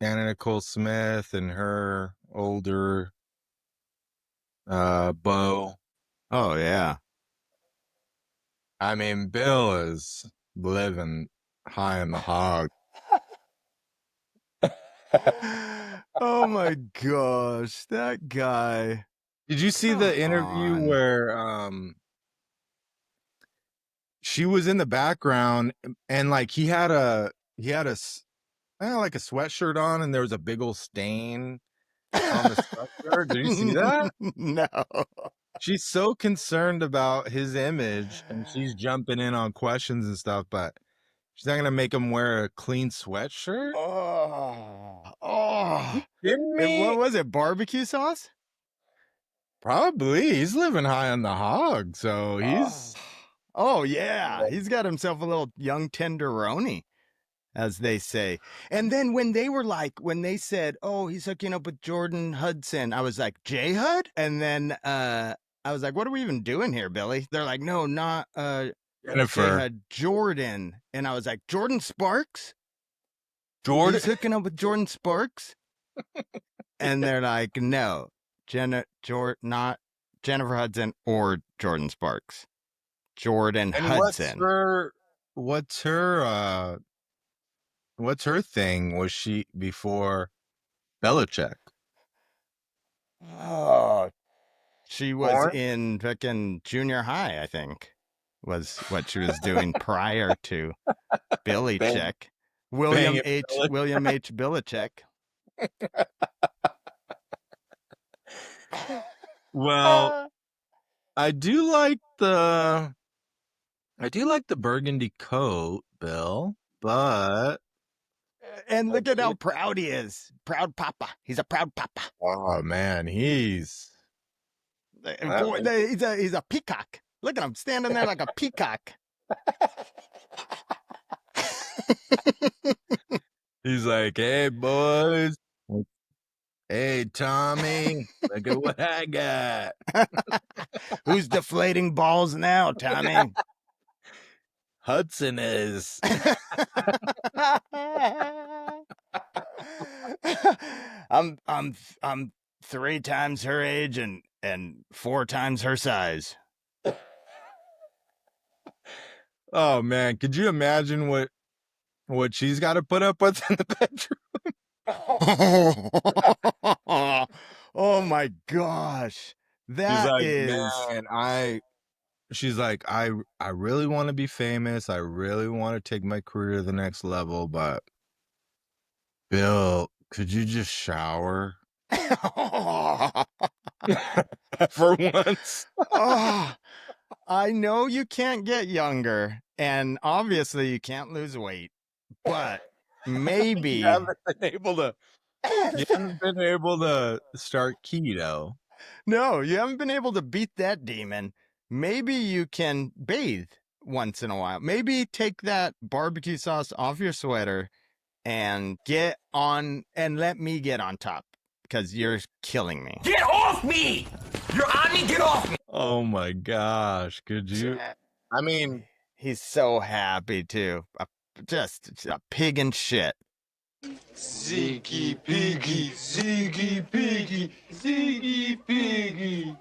Anna Nicole Smith and her older beau. Oh yeah. I mean, Bill is living high in the hog. Oh my gosh, that guy. Did you see the interview where she was in the background and like he had a like a sweatshirt on and there was a big old stain on the sweatshirt? Did you see that? No. She's so concerned about his image and she's jumping in on questions and stuff, but she's not gonna make him wear a clean sweatshirt. Oh. Kidding me? What was it? Barbecue sauce? Probably. He's living high on the hog, so he's. Oh yeah, he's got himself a little young tenderoni, as they say. And then when they said, "Oh, he's hooking up with Jordan Hudson," I was like, "J Hud?" And then I was like, "What are we even doing here, Billy?" They're like, "No, not Jennifer. J-Hud, Jordan." And I was like, "Jordan Sparks? Jordan? He's hooking up with Jordan Sparks?" And they're like, "No, not Jennifer Hudson or Jordan Sparks. Jordan Hudson." What's her thing? Was she before Belichick? Oh, she was in fucking junior high, I think, was what she was doing prior to Belichick. William H. Belichick. Well, I do like the burgundy coat, Bill, but and look at how proud he is. Proud papa. He's a proud papa. Oh man, he's a peacock. Look at him standing there like a peacock. He's like, "Hey boys, hey Tommy, look at what I got." Who's deflating balls now, Tommy? Hudson is. I'm 3 times her age and 4 times her size. Oh man, could you imagine what she's got to put up with in the bedroom? Oh my gosh. She's like, I really want to be famous. I really want to take my career to the next level, but Bill Could you just shower for once? Oh, I know you can't get younger, and obviously you can't lose weight, but maybe You haven't been able to start keto. no, you haven't been able to beat that demon. Maybe you can bathe once in a while. Maybe take that barbecue sauce off your sweater and get on and let me get on top because you're killing me. Get off me! You're on me, get off me! Oh my gosh. Could you? I mean, He's so happy too. Just a pig in shit. Ziggy piggy, ziggy piggy, ziggy piggy.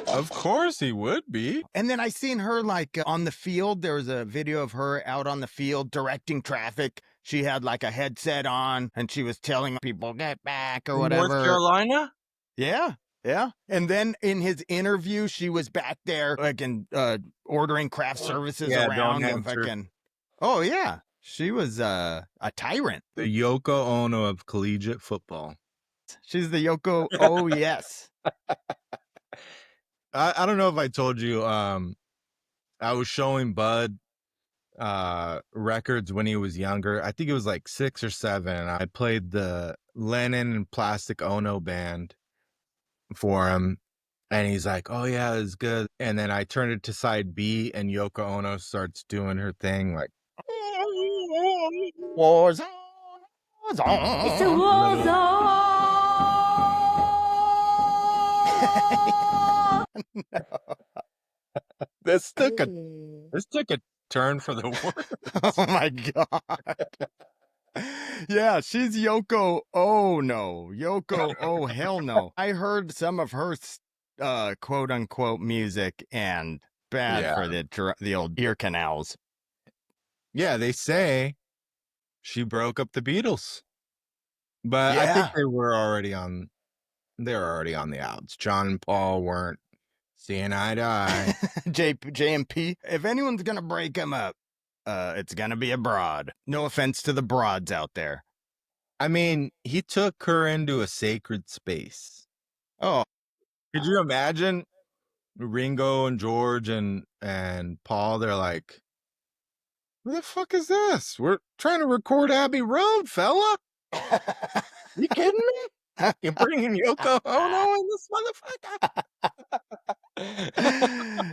of course he would be. And then I seen her like on the field. There was a video of her out on the field directing traffic. She had like a headset on and she was telling people get back or whatever. North Carolina? Yeah. Yeah. And then in his interview, she was back there like ordering craft services around and fucking. Oh yeah. She was a tyrant. The Yoko Ono of collegiate football. She's the Yoko. Oh yes. I don't know if I told you, I was showing Bud records when he was younger. I think it was like 6 or 7. I played the Lennon and Plastic Ono band for him, and he's like, oh yeah, it's good. And then I turned it to side B, and Yoko Ono starts doing her thing like Warzone, Warzone. It's a war zone. No. this took a turn for the worse. Oh my god. Yeah, she's Yoko. Oh no. Yoko. Oh hell no. I heard some of her quote unquote music and bad for the old ear canals. Yeah, they say she broke up the Beatles. But I think they were already on the outs. John and Paul weren't seeing eye to eye. JMP. If anyone's gonna break them up, it's gonna be a broad. No offense to the broads out there. I mean, he took her into a sacred space. Oh, could you imagine Ringo and George and Paul? They're like, "What the fuck is this? We're trying to record Abbey Road, fella. You kidding me? You're bringing Yoko Ono in this motherfucker?"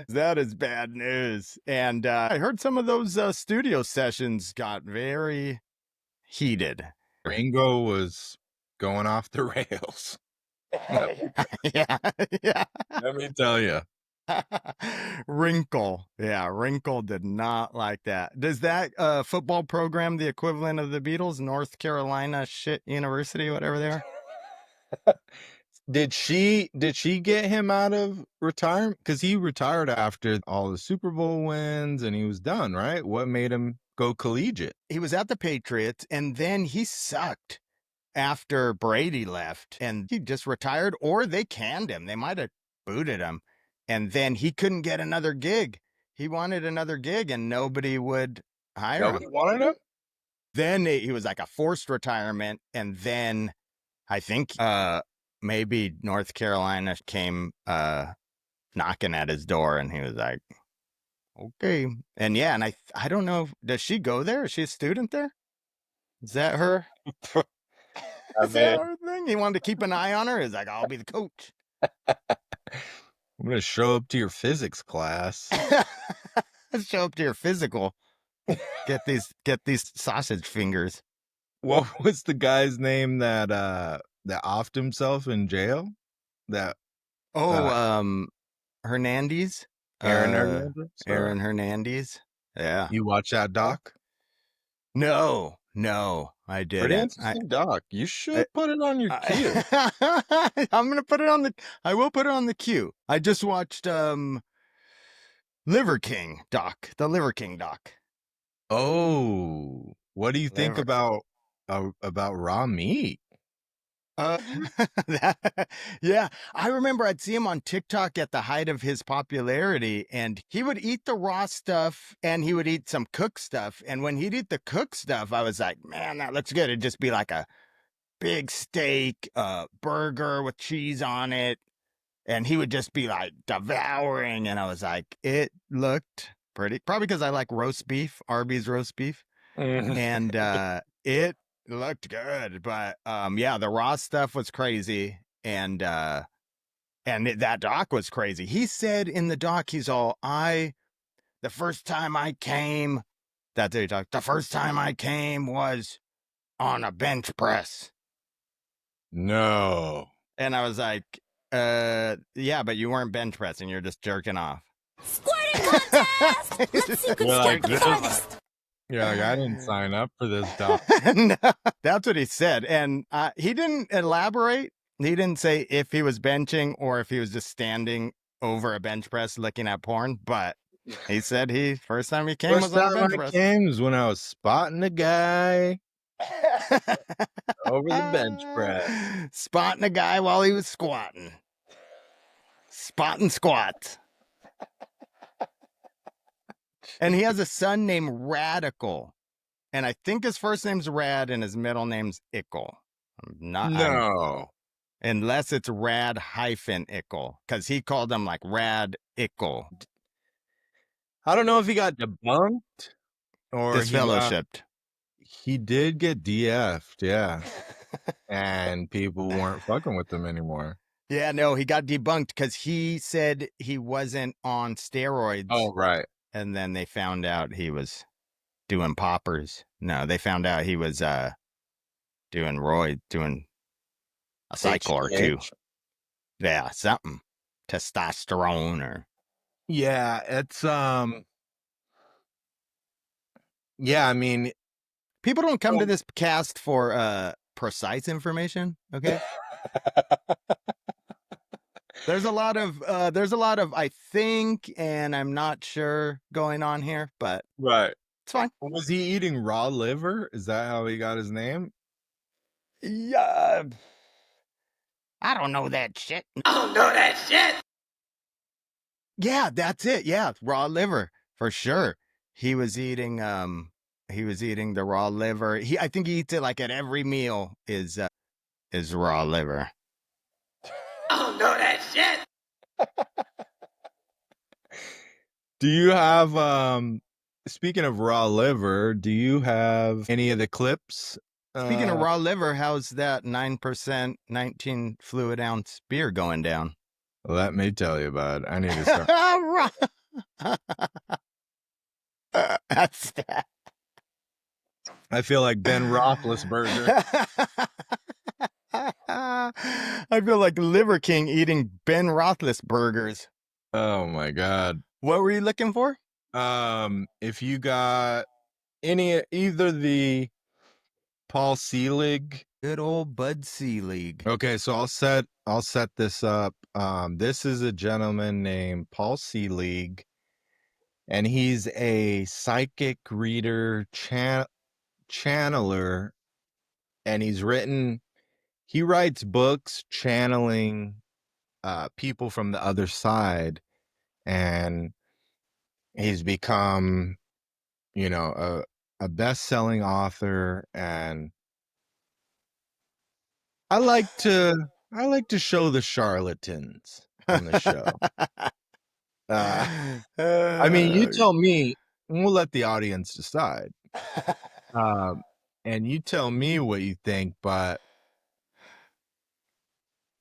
That is bad news. And I heard some of those studio sessions got very heated. Ringo was going off the rails. Yeah. Let me tell you. Wrinkle. Yeah, Wrinkle did not like that. Does that football program the equivalent of the Beatles, North Carolina shit university, whatever they are? Did she get him out of retirement? Because he retired after all the Super Bowl wins and he was done, right? What made him go collegiate? He was at the Patriots and then he sucked after Brady left and he just retired, or they canned him. They might have booted him. And then he couldn't get another gig. He wanted another gig and nobody would hire him. Nobody wanted him? Then he was like a forced retirement. And then I think maybe North Carolina came knocking at his door and he was like, okay. And yeah, and I don't know, does she go there? Is she a student there? Is that her? Is that her thing? He wanted to keep an eye on her? He's like, I'll be the coach. I'm going to show up to your physics class. Show up to your physical. Get these sausage fingers. What was the guy's name that offed himself in jail? Hernandez? Aaron Hernandez? Aaron Hernandez. Yeah. You watch that doc? No, I didn't. Pretty interesting doc. You should put it on your queue. I'm gonna put it on I will put it on the queue. I just watched Liver King doc. The Liver King doc. Oh, what do you think about raw meat? Yeah, I remember I'd see him on TikTok at the height of his popularity, and he would eat the raw stuff and he would eat some cooked stuff. And when he'd eat the cooked stuff, I was like, man, that looks good. It'd just be like a big steak, burger with cheese on it. And he would just be like devouring. And I was like, it looked pretty, probably because I like roast beef, Arby's roast beef. And it looked good. But yeah, the raw stuff was crazy. And that doc was crazy. He said in the doc, he's all, the first time I came, that's what he talked, the first time I came was on a bench press. No. And I was like, yeah, but you weren't bench pressing. You're just jerking off. Squirting contest! Let's see who can You're squirt like, the farthest. Yeah, like, I didn't sign up for this doc. No, that's what he said. And he didn't elaborate. He didn't say if he was benching or if he was just standing over a bench press looking at porn. But he said first time he came First was on a time bench I press. came was when I was spotting a guy over the bench press. Spotting a guy while he was squatting. Spotting squats. And he has a son named Radical. And I think his first name's Rad and his middle name's Ickle. Unless it's Rad hyphen Ickle. Because he called him like Rad Ickle. I don't know if he got debunked or Disfellowshipped. He did get DF'd, yeah. And people weren't fucking with him anymore. Yeah, no, he got debunked because he said he wasn't on steroids. Oh, right. And then they found out he was doing poppers. No, they found out he was doing a cycle or two. Yeah, something. Testosterone or... Yeah, it's, yeah, I mean... People don't come to this cast for precise information, okay? There's a lot of I think and I'm not sure going on here, but right. It's fine. Was he eating raw liver? Is that how he got his name? Yeah. I don't know that shit. Yeah, that's it. Yeah, raw liver for sure. He was eating the raw liver. I think he eats it like at every meal is raw liver. I don't know that shit. Do you have speaking of raw liver, do you have any of the clips? Speaking of raw liver, how's that 9% 19 fluid ounce beer going down? Let me tell you about it. I need to start. That's that. I feel like Ben Roethlisberger. I feel like Liver King eating Ben Roethlisbergers. Oh my God. What were you looking for? If you got either the Paul Selig. Good old Bud Selig. Okay, so I'll set this up. This is a gentleman named Paul Selig, and he's a psychic reader, channeler, and he writes books channeling people from the other side, and he's become, a best-selling author, and I like to show the charlatans on the show. I mean, you tell me, and we'll let the audience decide. And you tell me what you think, but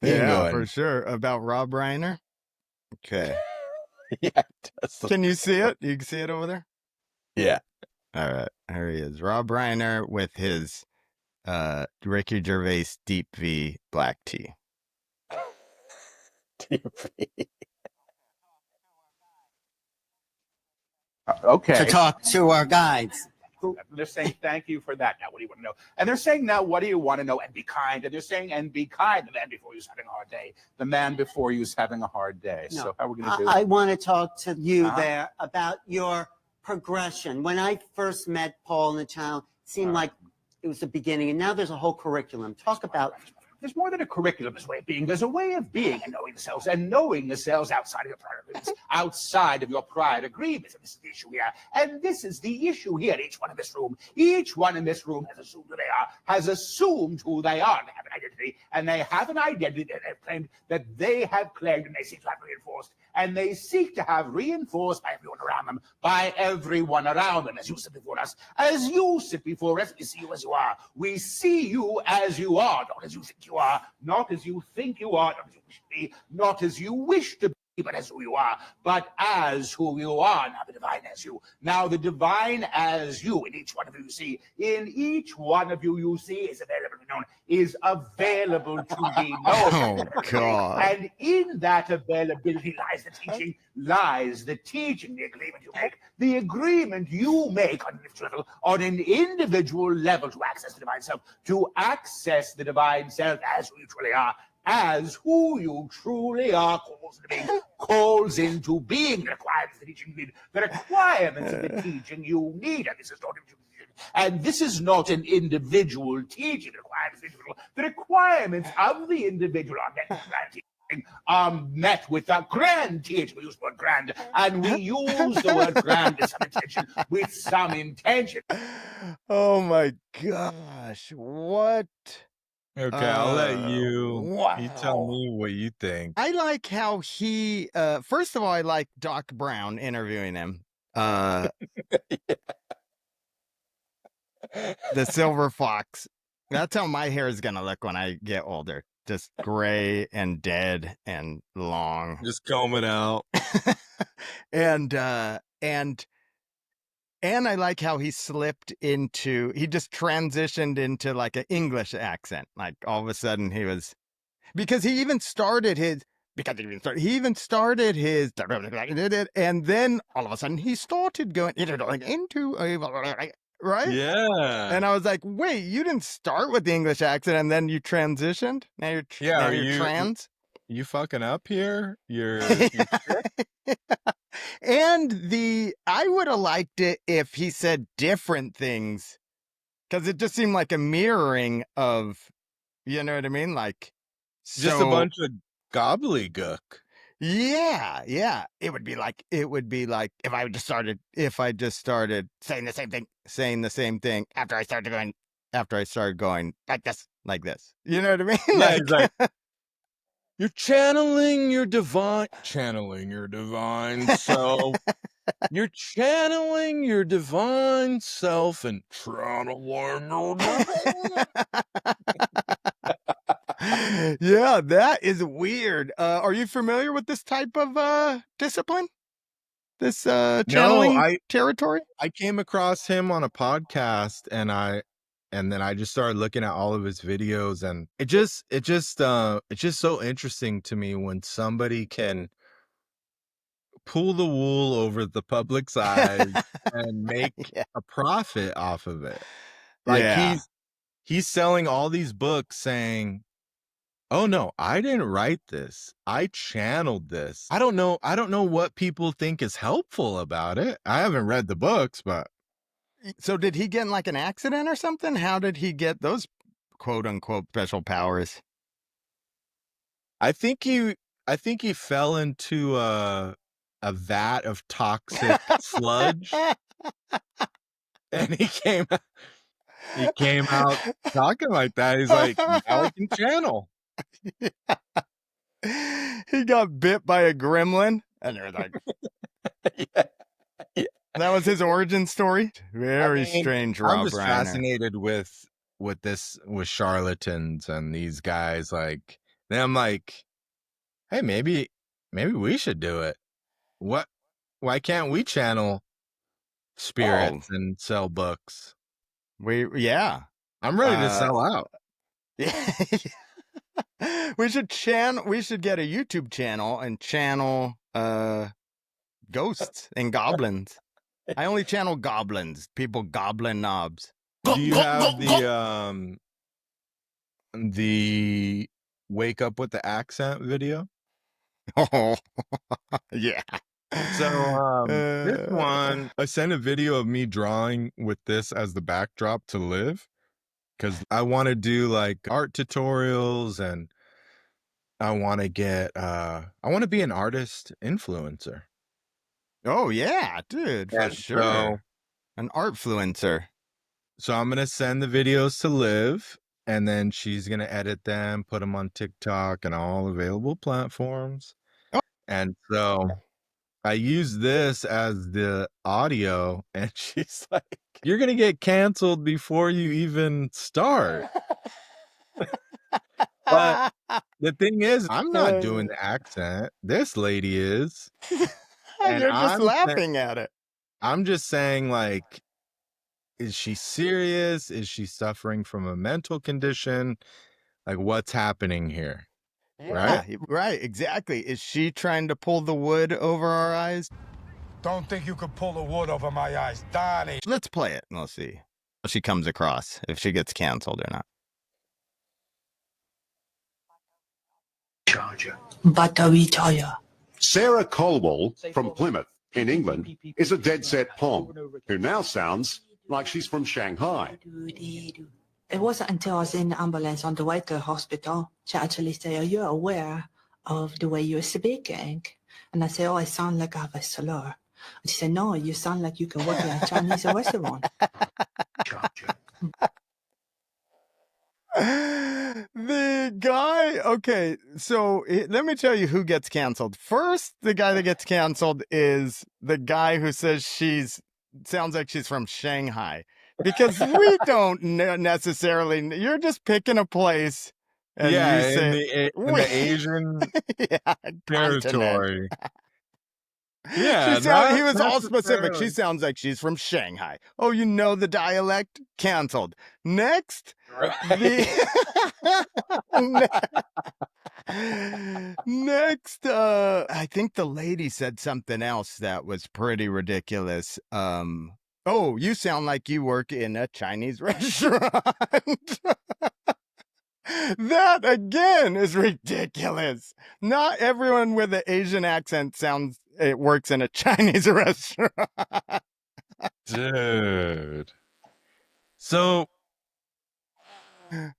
yeah, for sure. About Rob Reiner. Okay. Yeah. Can you see it? You can see it over there? Yeah. All right. There he is. Rob Reiner with his Ricky Gervais Deep V black tea. Deep V. Okay. To talk to our guides. They're saying thank you for that. Now, what do you want to know? And they're saying now, what do you want to know? And be kind. And they're saying, and be kind. The man before you is having a hard day. The man before you is having a hard day. No, So how are we going to do I that? want to talk to you there about your progression. When I first met Paul and the channel, it seemed like it was the beginning, and now there's a whole curriculum. Talk about there's more than a curriculum, this way of being. There's a way of being and knowing yourselves, and knowing yourselves outside of your prior agreements, outside of your prior agreements. And this is the issue here. And this is the issue here. Each one in this room has assumed who they are, has assumed who they are. They have an identity, and they have an identity that they've claimed, and they seek to have reinforced. And they seek to have reinforced by everyone around them, as you sit before us, we see you as you are. We see you as you are, not as you think you are, not as you think you are, not as you wish to be, not as you wish to be, but as who you are, but as who you are. Now the divine as you. Now the divine as you. In each one of you see. In each one of you see is available to be known. Is available to be known. Oh, God. And in that availability lies the teaching, the agreement you make. The agreement you make on an individual level to access the divine self, as who you truly are. As who you truly are calls into being the requirements of the teaching you need. The requirements of the teaching you need. And this is not an individual teaching. The requirements of the individual are met with grand teaching, met with a grand teaching. We use the word grand, and we use the word grand with some intention. Oh my gosh. What? Okay, I'll let you. Wow. You tell me what you think. I like how he, first of all, I like Doc Brown interviewing him. The silver fox. That's how my hair is going to look when I get older. Just gray and dead and long. Just comb it out. And I like how he just transitioned into like an English accent. Like all of a sudden because he even started his, and then all of a sudden he started going into a, right? Yeah. And I was like, wait, you didn't start with the English accent and then you transitioned? Now you're trans? You fucking up here? You're And I would have liked it if he said different things, because it just seemed like a mirroring of, you know what I mean? Like, just a bunch of gobbledygook. Yeah. It would be like if I just started saying the same thing after I started going like this. You know what I mean? Yeah, like, you're channeling your divine self. You're channeling your divine self and channeling your Yeah, that is weird. Are you familiar with this type of discipline? This channeling territory? I came across him on a podcast, and then I just started looking at all of his videos, and it's just so interesting to me when somebody can pull the wool over the public's eyes and make a profit off of it. Like he's selling all these books saying, oh no, I didn't write this. I channeled this. I don't know what people think is helpful about it. I haven't read the books, but. So did he get in like an accident or something? How did he get those quote unquote special powers? I think he fell into a vat of toxic sludge, and he came out talking like that. He's like, now I can channel. He got bit by a gremlin, and they're like, that was his origin story. Very strange. Rob I'm just Reiner. fascinated with charlatans and these guys. Like, then I'm like, hey, maybe we should do it. Why can't we channel spirits and sell books? I'm ready to sell out. Yeah. We should get a YouTube channel and channel ghosts and goblins. I only channel goblins, people goblin knobs. Do you have the wake up with the accent video? Oh, yeah. So this one, I sent a video of me drawing with this as the backdrop to live. because I want to do like art tutorials, and I want to be an artist influencer. Oh yeah, dude, for And sure. An artfluencer. So I'm gonna send the videos to Liv, and then she's gonna edit them, put them on TikTok and all available platforms. Oh. And so I use this as the audio, and she's like, "You're gonna get canceled before you even start." But the thing is, I'm not doing the accent. This lady is. And You're just laughing at it. I'm just saying, like, is she serious? Is she suffering from a mental condition? Like, what's happening here? Right? Yeah, right, exactly. Is she trying to pull the wood over our eyes? Don't think you could pull the wood over my eyes, Donnie. Let's play it and we'll see how she comes across, if she gets canceled or not. Sarah Colwell from Plymouth in England is a dead set Pom who now sounds like she's from Shanghai. It wasn't until I was in the ambulance on the way to the hospital she actually said, "Are you aware of the way you're speaking?" And I said, "Oh, I sound like I have a slur." And she said, "No, you sound like you can work in a Chinese restaurant." The guy, okay, so let me tell you who gets canceled. First, the guy that gets canceled is the guy who says sounds like she's from Shanghai. Because we don't necessarily, you're just picking a place and you say, in the Asian territory. Yeah, he was all specific. She sounds like she's from Shanghai. Oh, you know the dialect? Canceled. Next, next, I think the lady said something else that was pretty ridiculous. Oh, you sound like you work in a Chinese restaurant. That again is ridiculous. Not everyone with an Asian accent works in a Chinese restaurant. Dude. So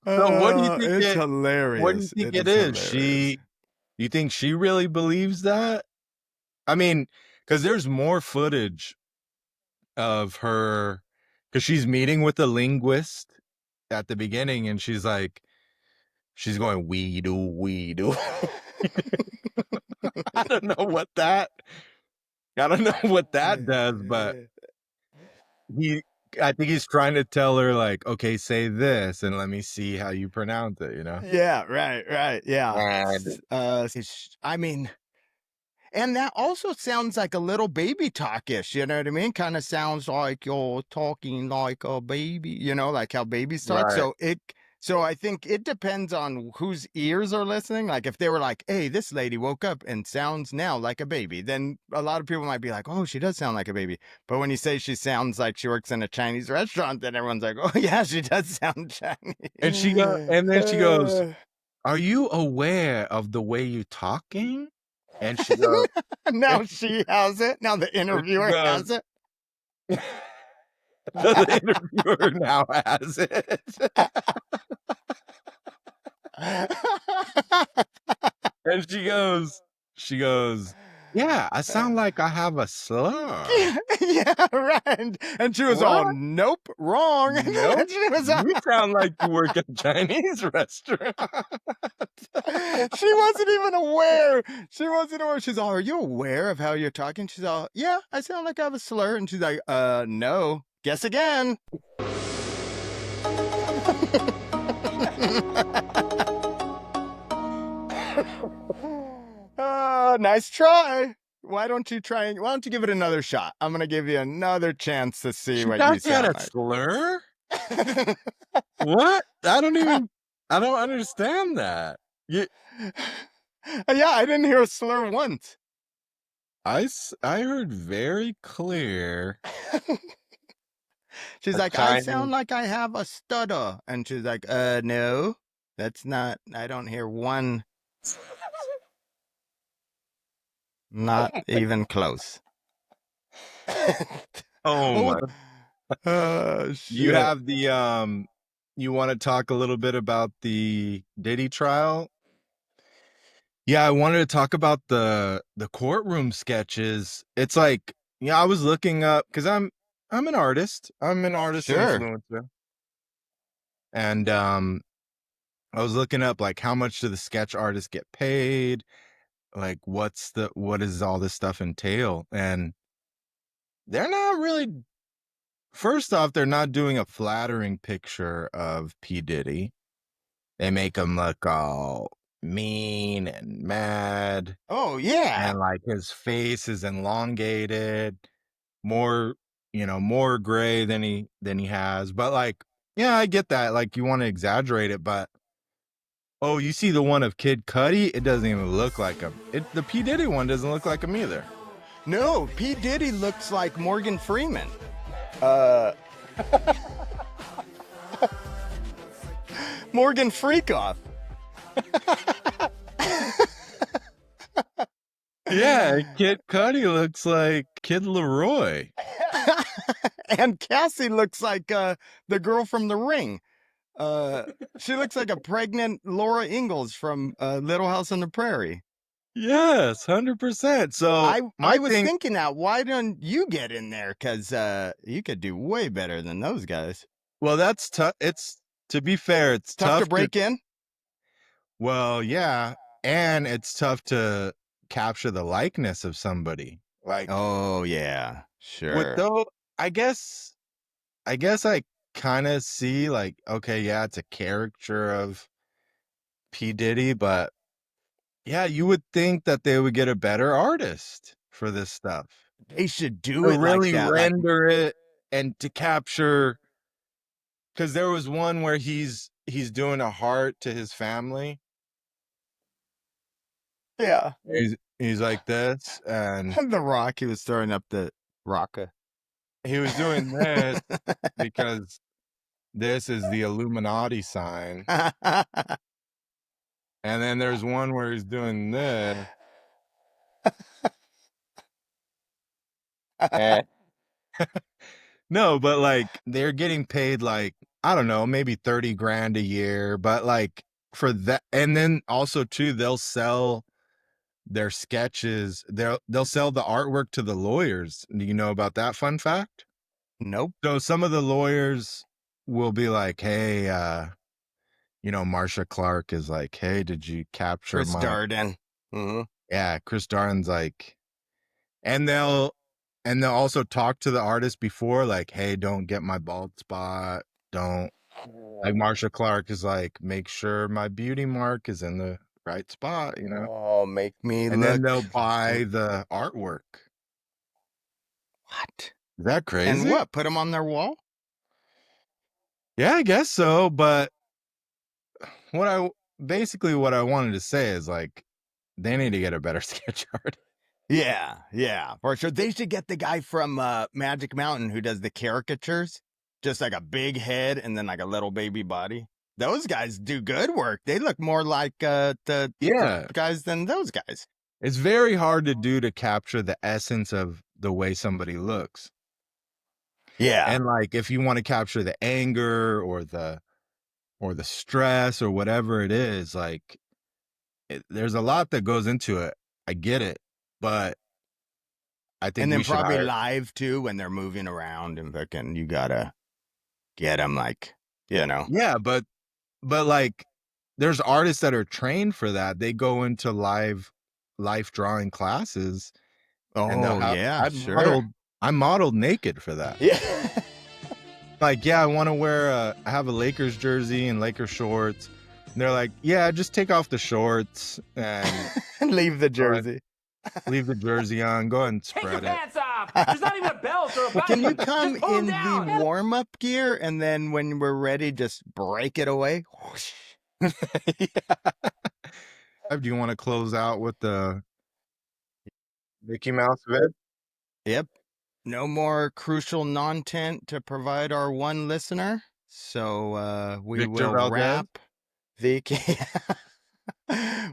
what do you think it's hilarious. What do you think it is? You think she really believes that? I mean, because there's more footage of her, because she's meeting with a linguist at the beginning, and she's going, we do. I don't know what that does, but I think he's trying to tell her, like, okay, say this and let me see how you pronounce it, you know? Yeah, right. Yeah. I mean, and that also sounds like a little baby talkish, you know what I mean? Kind of sounds like you're talking like a baby, you know, like how babies talk. Right. So I think it depends on whose ears are listening. Like if they were like, hey, this lady woke up and sounds now like a baby, then a lot of people might be like, oh, she does sound like a baby. But when you say she sounds like she works in a Chinese restaurant, then everyone's like, oh yeah, she does sound Chinese. And then she goes, are you aware of the way you're talking? And she goes, now she has it. Now the interviewer has it. The interviewer now has it. And she goes, yeah, I sound like I have a slur. Yeah, right. And she was all, nope, wrong. Nope. You sound like you work at a Chinese restaurant. She wasn't even aware. She's all, are you aware of how you're talking? She's all, yeah, I sound like I have a slur. And she's like, no. Guess again. Nice try. Why don't you give it another shot? I'm going to give you another chance to see what you sound like. Slur? What? I don't understand that. Yeah, I didn't hear a slur once. I heard very clear. She's like, I sound like I have a stutter. And she's like, no, that's not, I don't hear one. Not even close. Oh my. Shit. You have the you want to talk a little bit about the Diddy trial? Yeah, I wanted to talk about the courtroom sketches. It's like, yeah, I was looking up because I'm an artist. I'm an artist Sure. influencer. And I was looking up like how much do the sketch artists get paid? Like what does all this stuff entail? And they're not really, first off, they're not doing a flattering picture of P. Diddy. They make him look all mean and mad. Oh, yeah. And like his face is elongated, more, more gray than he has. But like, yeah, I get that. Like you want to exaggerate it, but oh, you see the one of Kid Cudi? It doesn't even look like him. The P. Diddy one doesn't look like him either. No, P. Diddy looks like Morgan Freeman. Morgan Freakoff. Yeah, Kid Cudi looks like Kid Leroy. And Cassie looks like the girl from The Ring. She looks like a pregnant Laura Ingalls from Little House on the Prairie. Yes, 100%. So I was thinking now, why don't you get in there? Because you could do way better than those guys. Well, that's tough. It's, to be fair, it's tough to break in. Well, yeah, and it's tough to capture the likeness of somebody. Like, oh yeah, sure. With though, I guess I kind of see like, okay, yeah, it's a caricature of P. Diddy, but yeah, you would think that they would get a better artist for this stuff. They should do it really like that, render it and to capture. Because there was one where he's doing a heart to his family. Yeah, he's like this, and The Rock. He was throwing up the rocka. He was doing this because this is the Illuminati sign. And then there's one where he's doing this. No, but like they're getting paid like, I don't know, maybe 30 grand a year, but like for that, and then also too, they'll sell their sketches. They'll sell the artwork to the lawyers. Do you know about that fun fact? Nope. So some of the lawyers will be like, hey, Marsha Clark is like, hey, did you capture Chris Darden? Mm-hmm. Yeah, Chris Darden's like, and they'll also talk to the artist before, like, hey, don't get my bald spot. Don't, like, Marsha Clark is like, make sure my beauty mark is in the right spot, Oh, make me and look. then they'll buy the artwork. What? Is that crazy? And what? Put them on their wall? Yeah, I guess so. But what I wanted to say is like, they need to get a better sketch art. Yeah, for sure. They should get the guy from Magic Mountain who does the caricatures, just like a big head and then like a little baby body. Those guys do good work. They look more like the guys than those guys. It's very hard to do to capture the essence of the way somebody looks. Yeah. And like if you want to capture the anger or the stress or whatever it is, like there's a lot that goes into it. I get it, but I think and then we should probably hire... live too when they're moving around and fucking you gotta get them like, Yeah, but like there's artists that are trained for that. They go into life drawing classes. Oh, yeah, I modeled naked for that. Yeah. Like, yeah, I have a Lakers jersey and Lakers shorts. And they're like, yeah, just take off the shorts and leave the jersey. Leave the jersey on. Go ahead and spread Take your pants off. There's not even a belt or a button. Can you come Just pull in down. the warm-up gear and then when we're ready, just break it away? Do you want to close out with the Mickey Mouse vid? Yep. No more crucial non-tent to provide our one listener. So we Victor will Valdez? wrap the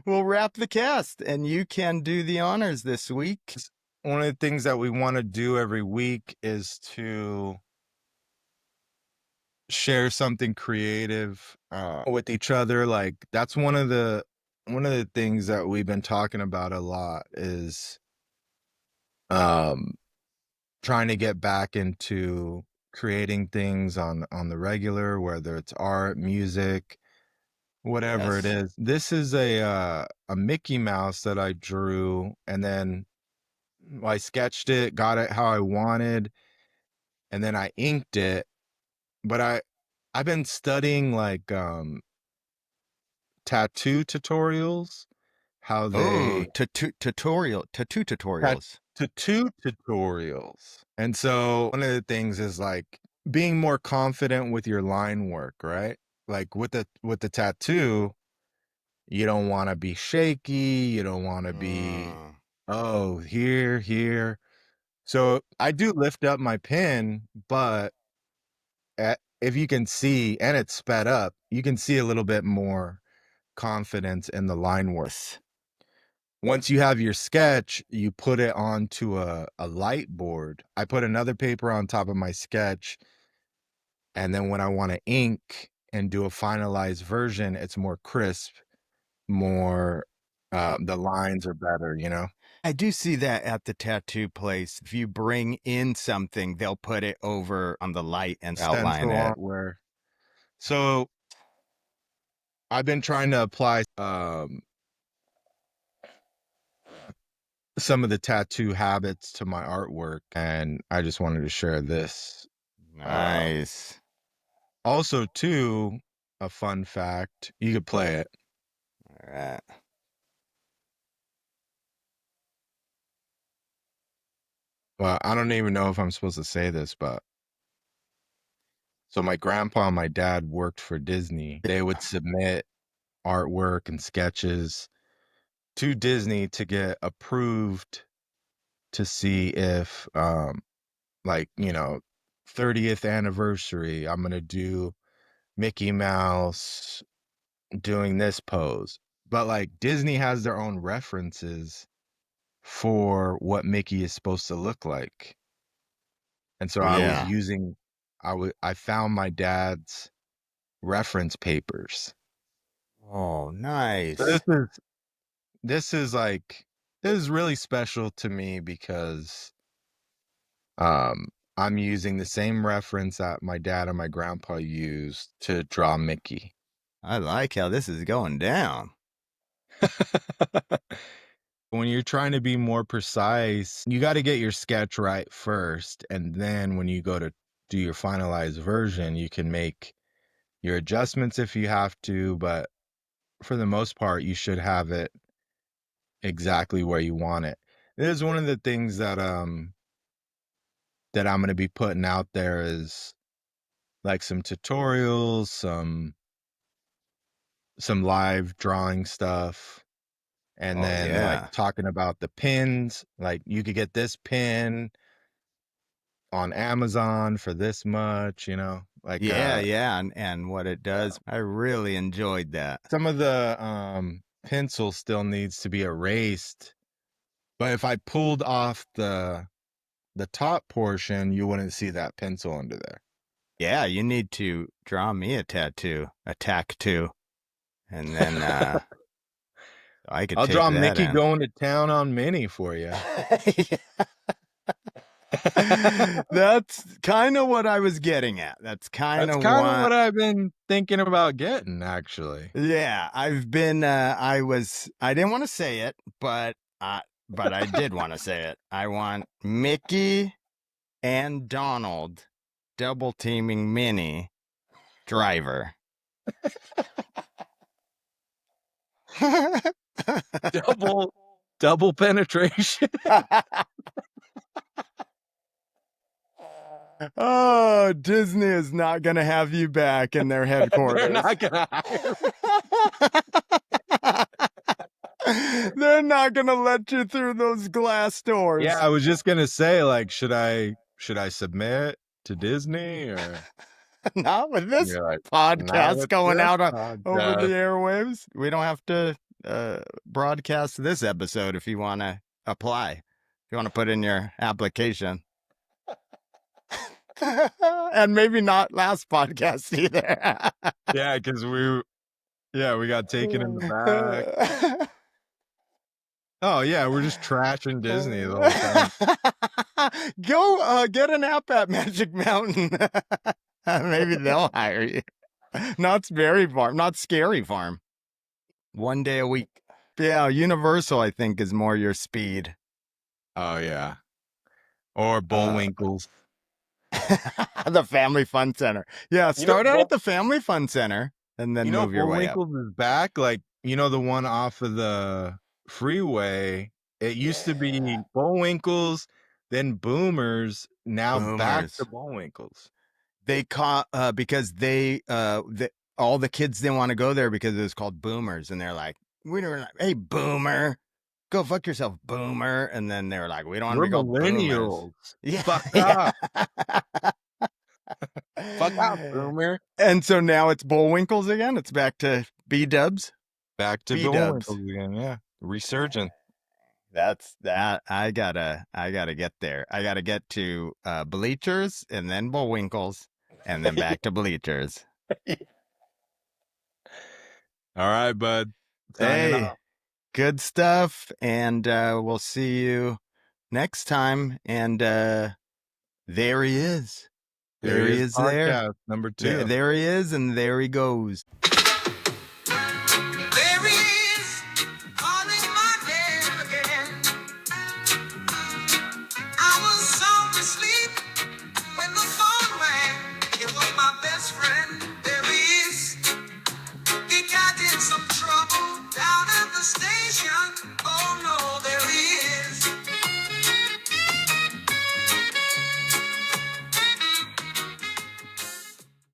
we'll wrap the cast and you can do the honors this week. One of the things that we want to do every week is to share something creative with each other. Like that's one of the things that we've been talking about a lot is trying to get back into creating things on the regular, whether it's art, music, whatever it is. This is a Mickey Mouse that I drew, and then I sketched it, got it how I wanted, and then I inked it. But I've been studying like tattoo tutorials, how Oh, they tattoo tutorials. tattoo tutorials. And so one of the things is like being more confident with your line work, right? Like with the tattoo, you don't want to be shaky, you don't want to be oh, here. So I do lift up my pen, but if you can see, and it's sped up, you can see a little bit more confidence in the line work. Once you have your sketch, you put it onto a light board. I put another paper on top of my sketch, and then when I want to ink and do a finalized version, it's more crisp, more the lines are better, you know? I do see that at the tattoo place. If you bring in something, they'll put it over on the light and outline Stencil it. where so I've been trying to apply some of the tattoo habits to my artwork, and I just wanted to share this. Nice. Also, too, a fun fact, you could play it. All right. Well, I don't even know if I'm supposed to say this, but so my grandpa and my dad worked for Disney. They would submit artwork and sketches to Disney to get approved to see if like, 30th anniversary, I'm going to do Mickey Mouse doing this pose. But like Disney has their own references for what Mickey is supposed to look like. And so I was using I found my dad's reference papers. Oh, nice. So this is really special to me because I'm using the same reference that my dad and my grandpa used to draw Mickey. I like how this is going down. When you're trying to be more precise, you got to get your sketch right first. And then when you go to do your finalized version, you can make your adjustments if you have to. But for the most part, you should have it exactly where you want it. It is one of the things that that I'm going to be putting out there is like some tutorials, some live drawing stuff, and then like talking about the pins. Like you could get this pin on Amazon for this much, like and what it does. I really enjoyed that. Some of the pencil still needs to be erased, but if I pulled off the top portion, you wouldn't see that pencil under there. Yeah, you need to draw me a tattoo, a tack-too, and then I could. I'll take draw that Mickey in. going to town on Minnie for you. That's kind of what I was getting at. That's kind of what I've been thinking about getting, actually. Yeah, I've been. I didn't want to say it, but I did want to say it. I want Mickey and Donald double teaming Minnie Driver. double penetration. Oh, Disney is not going to have you back in their headquarters. They're not going to hire me. They're not going to let you through those glass doors. Yeah, I was just going to say, like, should I submit to Disney or not with this podcast going out over the airwaves? We don't have to broadcast this episode if you want to apply. If you want to put in your application. And maybe not last podcast either. Yeah, because we got taken in the back. Oh yeah, we're just trashing Disney the whole time. Go get an app at Magic Mountain. Maybe they'll hire you. Not Scary Farm, not Scary Farm. 1 day a week. Yeah, Universal, I think, is more your speed. Oh yeah, or Bullwinkles. The Family Fun Center. Yeah, start out at the Family Fun Center and then move your way up. Bullwinkles is back. Like, the one off of the freeway. It used to be Bullwinkles, then Boomers, now back to Bullwinkles. They caught because all the kids didn't want to go there because it was called Boomers, and they're like, hey, Boomer, go fuck yourself, Boomer. And then they're like, we don't want to be called millennials. Boomers. Yeah, fuck up. Fuck out, Boomer. And so now it's Bullwinkles again. It's back to B-dubs. Back to Bullwinkles again. Yeah, resurgent. That's that. I gotta get there. I gotta get to Bleachers and then Bullwinkles and then back to Bleachers. All right, bud. Hey, good stuff. And we'll see you next time. And there he is. There he is there. Number 2. There he is, and there he goes.